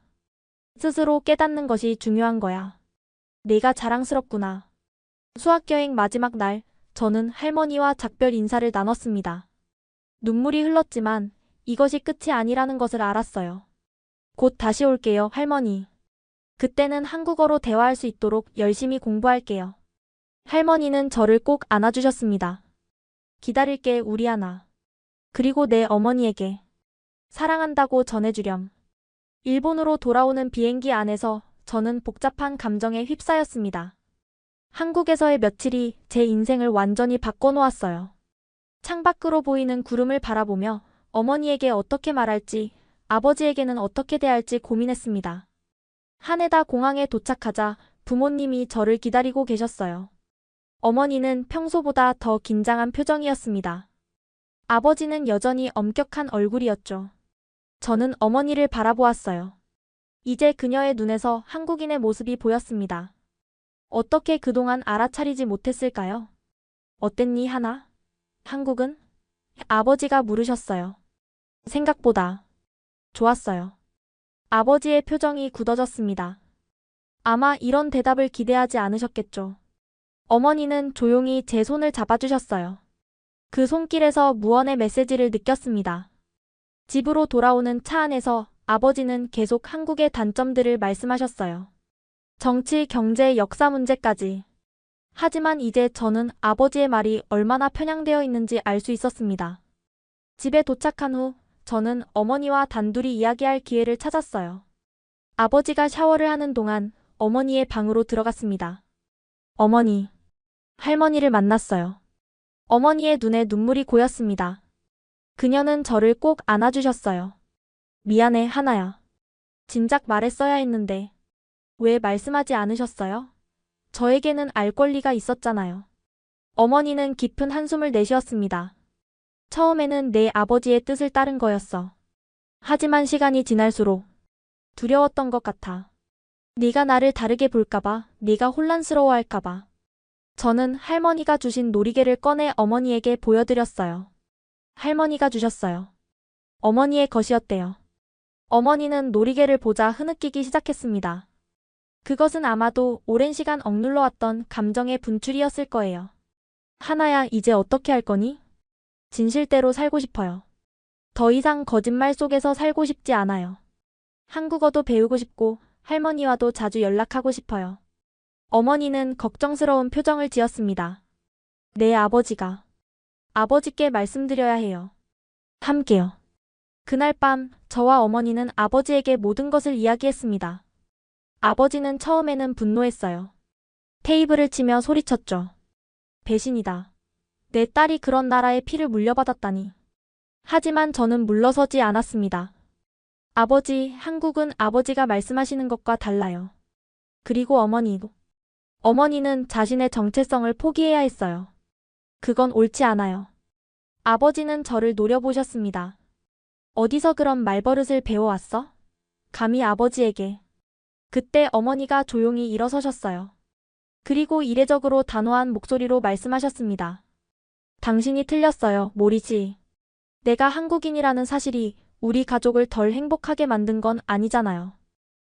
스스로 깨닫는 것이 중요한 거야. 내가 자랑스럽구나. 수학여행 마지막 날, 저는 할머니와 작별 인사를 나눴습니다. 눈물이 흘렀지만 이것이 끝이 아니라는 것을 알았어요. 곧 다시 올게요, 할머니. 그때는 한국어로 대화할 수 있도록 열심히 공부할게요. 할머니는 저를 꼭 안아주셨습니다. 기다릴게, 우리 하나. 그리고 내 어머니에게 사랑한다고 전해주렴. 일본으로 돌아오는 비행기 안에서 저는 복잡한 감정에 휩싸였습니다. 한국에서의 며칠이 제 인생을 완전히 바꿔놓았어요. 창밖으로 보이는 구름을 바라보며 어머니에게 어떻게 말할지, 아버지에게는 어떻게 대할지 고민했습니다. 하네다 공항에 도착하자 부모님이 저를 기다리고 계셨어요. 어머니는 평소보다 더 긴장한 표정이었습니다. 아버지는 여전히 엄격한 얼굴이었죠. 저는 어머니를 바라보았어요. 이제 그녀의 눈에서 한국인의 모습이 보였습니다. 어떻게 그동안 알아차리지 못했을까요? 어땠니, 하나? 한국은? 아버지가 물으셨어요. 생각보다 좋았어요. 아버지의 표정이 굳어졌습니다. 아마 이런 대답을 기대하지 않으셨겠죠. 어머니는 조용히 제 손을 잡아주셨어요. 그 손길에서 무언의 메시지를 느꼈습니다. 집으로 돌아오는 차 안에서 아버지는 계속 한국의 단점들을 말씀하셨어요. 정치, 경제, 역사 문제까지. 하지만 이제 저는 아버지의 말이 얼마나 편향되어 있는지 알 수 있었습니다. 집에 도착한 후 저는 어머니와 단둘이 이야기할 기회를 찾았어요. 아버지가 샤워를 하는 동안 어머니의 방으로 들어갔습니다. 어머니, 할머니를 만났어요. 어머니의 눈에 눈물이 고였습니다. 그녀는 저를 꼭 안아주셨어요. 미안해, 하나야. 진작 말했어야 했는데 왜 말씀하지 않으셨어요? 저에게는 알 권리가 있었잖아요. 어머니는 깊은 한숨을 내쉬었습니다. 처음에는 내 아버지의 뜻을 따른 거였어. 하지만 시간이 지날수록 두려웠던 것 같아. 네가 나를 다르게 볼까봐, 네가 혼란스러워할까봐. 저는 할머니가 주신 놀이개를 꺼내 어머니에게 보여드렸어요. 할머니가 주셨어요. 어머니의 것이었대요. 어머니는 놀이개를 보자 흐느끼기 시작했습니다. 그것은 아마도 오랜 시간 억눌러 왔던 감정의 분출이었을 거예요. 하나야, 이제 어떻게 할 거니? 진실대로 살고 싶어요. 더 이상 거짓말 속에서 살고 싶지 않아요. 한국어도 배우고 싶고 할머니와도 자주 연락하고 싶어요. 어머니는 걱정스러운 표정을 지었습니다. 내 아버지께 말씀드려야 해요. 함께요. 그날 밤 저와 어머니는 아버지에게 모든 것을 이야기했습니다. 아버지는 처음에는 분노했어요. 테이블을 치며 소리쳤죠. 배신이다. 내 딸이 그런 나라의 피를 물려받았다니. 하지만 저는 물러서지 않았습니다. 아버지, 한국은 아버지가 말씀하시는 것과 달라요. 그리고 어머니는 자신의 정체성을 포기해야 했어요. 그건 옳지 않아요. 아버지는 저를 노려보셨습니다. 어디서 그런 말버릇을 배워왔어? 감히 아버지에게. 그때 어머니가 조용히 일어서셨어요. 그리고 이례적으로 단호한 목소리로 말씀하셨습니다. 당신이 틀렸어요, 모리지. 내가 한국인이라는 사실이 우리 가족을 덜 행복하게 만든 건 아니잖아요.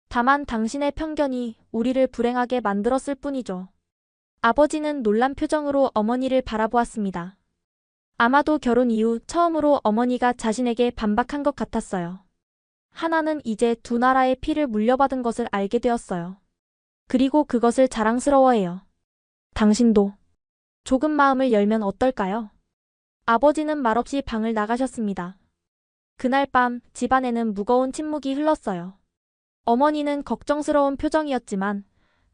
다만 당신의 편견이 우리를 불행하게 만들었을 뿐이죠. 아버지는 놀란 표정으로 어머니를 바라보았습니다. 아마도 결혼 이후 처음으로 어머니가 자신에게 반박한 것 같았어요. 하나는 이제 두 나라의 피를 물려받은 것을 알게 되었어요. 그리고 그것을 자랑스러워해요. 당신도 조금 마음을 열면 어떨까요? 아버지는 말없이 방을 나가셨습니다. 그날 밤 집안에는 무거운 침묵이 흘렀어요. 어머니는 걱정스러운 표정이었지만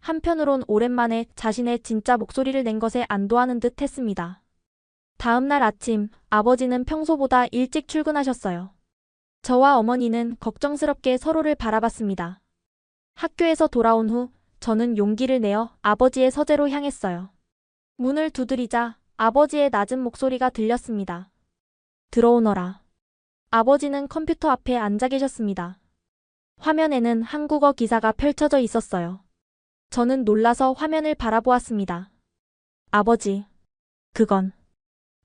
한편으론 오랜만에 자신의 진짜 목소리를 낸 것에 안도하는 듯 했습니다. 다음 날 아침 아버지는 평소보다 일찍 출근하셨어요. 저와 어머니는 걱정스럽게 서로를 바라봤습니다. 학교에서 돌아온 후 저는 용기를 내어 아버지의 서재로 향했어요. 문을 두드리자 아버지의 낮은 목소리가 들렸습니다. 들어오너라. 아버지는 컴퓨터 앞에 앉아 계셨습니다. 화면에는 한국어 기사가 펼쳐져 있었어요. 저는 놀라서 화면을 바라보았습니다. 아버지, 그건.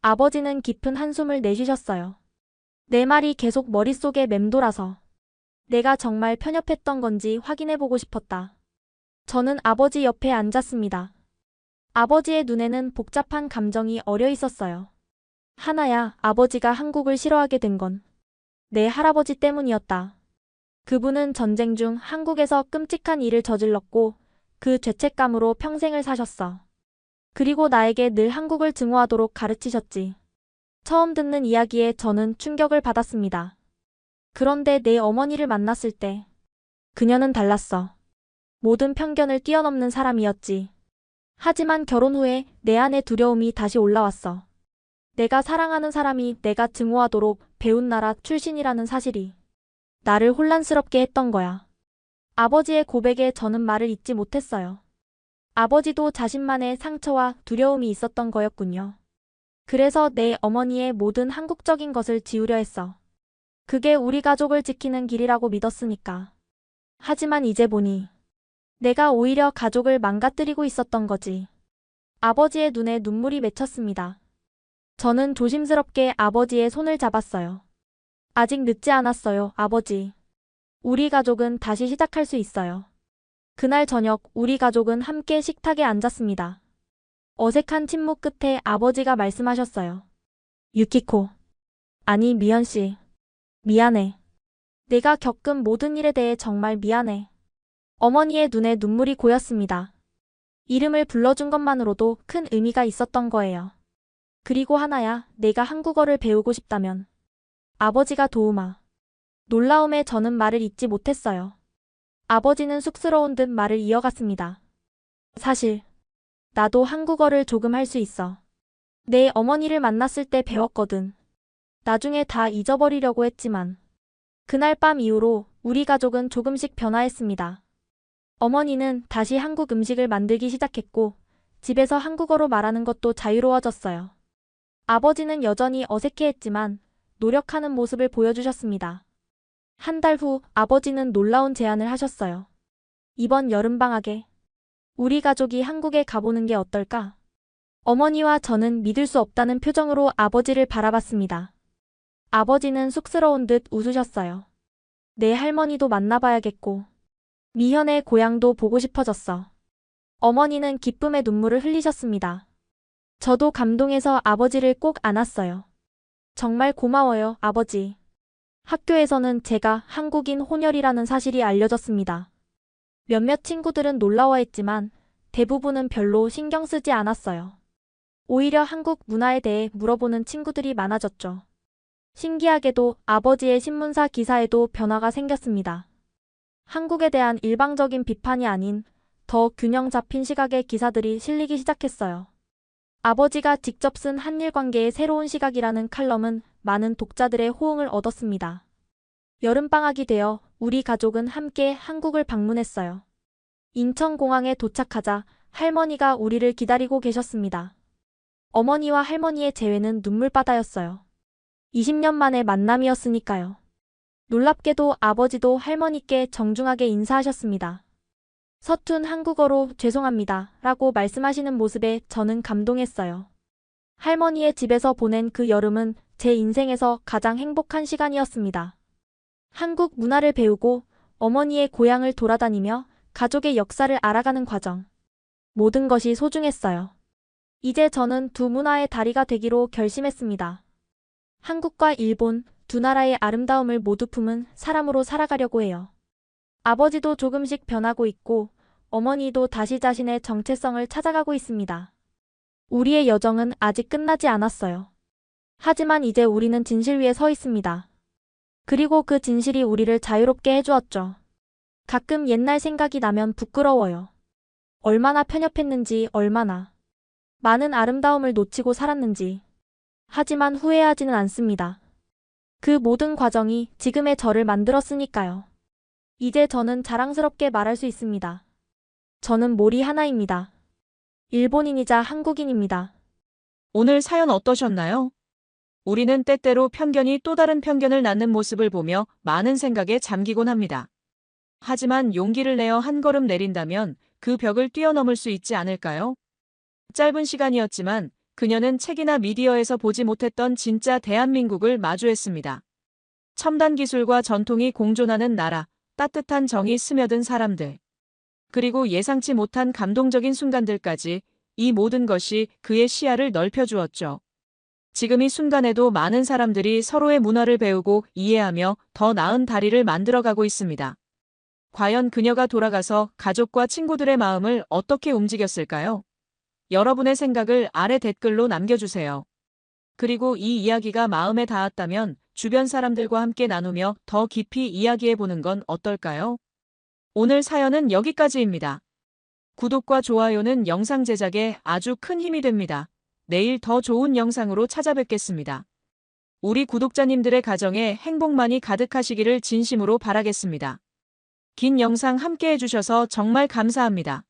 아버지는 깊은 한숨을 내쉬셨어요. 내 말이 계속 머릿속에 맴돌아서 내가 정말 편협했던 건지 확인해보고 싶었다. 저는 아버지 옆에 앉았습니다. 아버지의 눈에는 복잡한 감정이 어려 있었어요. 하나야, 아버지가 한국을 싫어하게 된 건 내 할아버지 때문이었다. 그분은 전쟁 중 한국에서 끔찍한 일을 저질렀고 그 죄책감으로 평생을 사셨어. 그리고 나에게 늘 한국을 증오하도록 가르치셨지. 처음 듣는 이야기에 저는 충격을 받았습니다. 그런데 내 어머니를 만났을 때 그녀는 달랐어. 모든 편견을 뛰어넘는 사람이었지. 하지만 결혼 후에 내 안의 두려움이 다시 올라왔어. 내가 사랑하는 사람이 내가 증오하도록 배운 나라 출신이라는 사실이 나를 혼란스럽게 했던 거야. 아버지의 고백에 저는 말을 잇지 못했어요. 아버지도 자신만의 상처와 두려움이 있었던 거였군요. 그래서 내 어머니의 모든 한국적인 것을 지우려 했어. 그게 우리 가족을 지키는 길이라고 믿었으니까. 하지만 이제 보니 내가 오히려 가족을 망가뜨리고 있었던 거지. 아버지의 눈에 눈물이 맺혔습니다. 저는 조심스럽게 아버지의 손을 잡았어요. 아직 늦지 않았어요, 아버지. 우리 가족은 다시 시작할 수 있어요. 그날 저녁 우리 가족은 함께 식탁에 앉았습니다. 어색한 침묵 끝에 아버지가 말씀하셨어요. 유키코. 아니, 미연 씨. 미안해. 내가 겪은 모든 일에 대해 정말 미안해. 어머니의 눈에 눈물이 고였습니다. 이름을 불러준 것만으로도 큰 의미가 있었던 거예요. 그리고 하나야, 내가 한국어를 배우고 싶다면. 아버지가 도우마. 놀라움에 저는 말을 잇지 못했어요. 아버지는 쑥스러운 듯 말을 이어갔습니다. 사실, 나도 한국어를 조금 할 수 있어. 내 어머니를 만났을 때 배웠거든. 나중에 다 잊어버리려고 했지만. 그날 밤 이후로 우리 가족은 조금씩 변화했습니다. 어머니는 다시 한국 음식을 만들기 시작했고, 집에서 한국어로 말하는 것도 자유로워졌어요. 아버지는 여전히 어색해했지만 노력하는 모습을 보여주셨습니다. 한 달 후 아버지는 놀라운 제안을 하셨어요. 이번 여름방학에 우리 가족이 한국에 가보는 게 어떨까? 어머니와 저는 믿을 수 없다는 표정으로 아버지를 바라봤습니다. 아버지는 쑥스러운 듯 웃으셨어요. 내 할머니도 만나봐야겠고, 미현의 고향도 보고 싶어졌어. 어머니는 기쁨의 눈물을 흘리셨습니다. 저도 감동해서 아버지를 꼭 안았어요. 정말 고마워요, 아버지. 학교에서는 제가 한국인 혼혈이라는 사실이 알려졌습니다. 몇몇 친구들은 놀라워했지만 대부분은 별로 신경 쓰지 않았어요. 오히려 한국 문화에 대해 물어보는 친구들이 많아졌죠. 신기하게도 아버지의 신문사 기사에도 변화가 생겼습니다. 한국에 대한 일방적인 비판이 아닌 더 균형 잡힌 시각의 기사들이 실리기 시작했어요. 아버지가 직접 쓴 한일 관계의 새로운 시각이라는 칼럼은 많은 독자들의 호응을 얻었습니다. 여름방학이 되어 우리 가족은 함께 한국을 방문했어요. 인천공항에 도착하자 할머니가 우리를 기다리고 계셨습니다. 어머니와 할머니의 재회는 눈물바다였어요. 20년 만의 만남이었으니까요. 놀랍게도 아버지도 할머니께 정중하게 인사하셨습니다. 서툰 한국어로 죄송합니다 라고 말씀하시는 모습에 저는 감동했어요. 할머니의 집에서 보낸 그 여름은 제 인생에서 가장 행복한 시간이었습니다. 한국 문화를 배우고 어머니의 고향을 돌아다니며 가족의 역사를 알아가는 과정. 모든 것이 소중했어요. 이제 저는 두 문화의 다리가 되기로 결심했습니다. 한국과 일본 두 나라의 아름다움을 모두 품은 사람으로 살아가려고 해요. 아버지도 조금씩 변하고 있고 어머니도 다시 자신의 정체성을 찾아가고 있습니다. 우리의 여정은 아직 끝나지 않았어요. 하지만 이제 우리는 진실 위에 서 있습니다. 그리고 그 진실이 우리를 자유롭게 해주었죠. 가끔 옛날 생각이 나면 부끄러워요. 얼마나 편협했는지, 얼마나 많은 아름다움을 놓치고 살았는지. 하지만 후회하지는 않습니다. 그 모든 과정이 지금의 저를 만들었으니까요. 이제 저는 자랑스럽게 말할 수 있습니다. 저는 몰이 하나입니다. 일본인이자 한국인입니다. 오늘 사연 어떠셨나요? 우리는 때때로 편견이 또 다른 편견을 낳는 모습을 보며 많은 생각에 잠기곤 합니다. 하지만 용기를 내어 한 걸음 내린다면 그 벽을 뛰어넘을 수 있지 않을까요? 짧은 시간이었지만 그녀는 책이나 미디어에서 보지 못했던 진짜 대한민국을 마주했습니다. 첨단 기술과 전통이 공존하는 나라, 따뜻한 정이 스며든 사람들. 그리고 예상치 못한 감동적인 순간들까지 이 모든 것이 그의 시야를 넓혀주었죠. 지금 이 순간에도 많은 사람들이 서로의 문화를 배우고 이해하며 더 나은 다리를 만들어가고 있습니다. 과연 그녀가 돌아가서 가족과 친구들의 마음을 어떻게 움직였을까요? 여러분의 생각을 아래 댓글로 남겨주세요. 그리고 이 이야기가 마음에 닿았다면 주변 사람들과 함께 나누며 더 깊이 이야기해보는 건 어떨까요? 오늘 사연은 여기까지입니다. 구독과 좋아요는 영상 제작에 아주 큰 힘이 됩니다. 내일 더 좋은 영상으로 찾아뵙겠습니다. 우리 구독자님들의 가정에 행복만이 가득하시기를 진심으로 바라겠습니다. 긴 영상 함께 해주셔서 정말 감사합니다.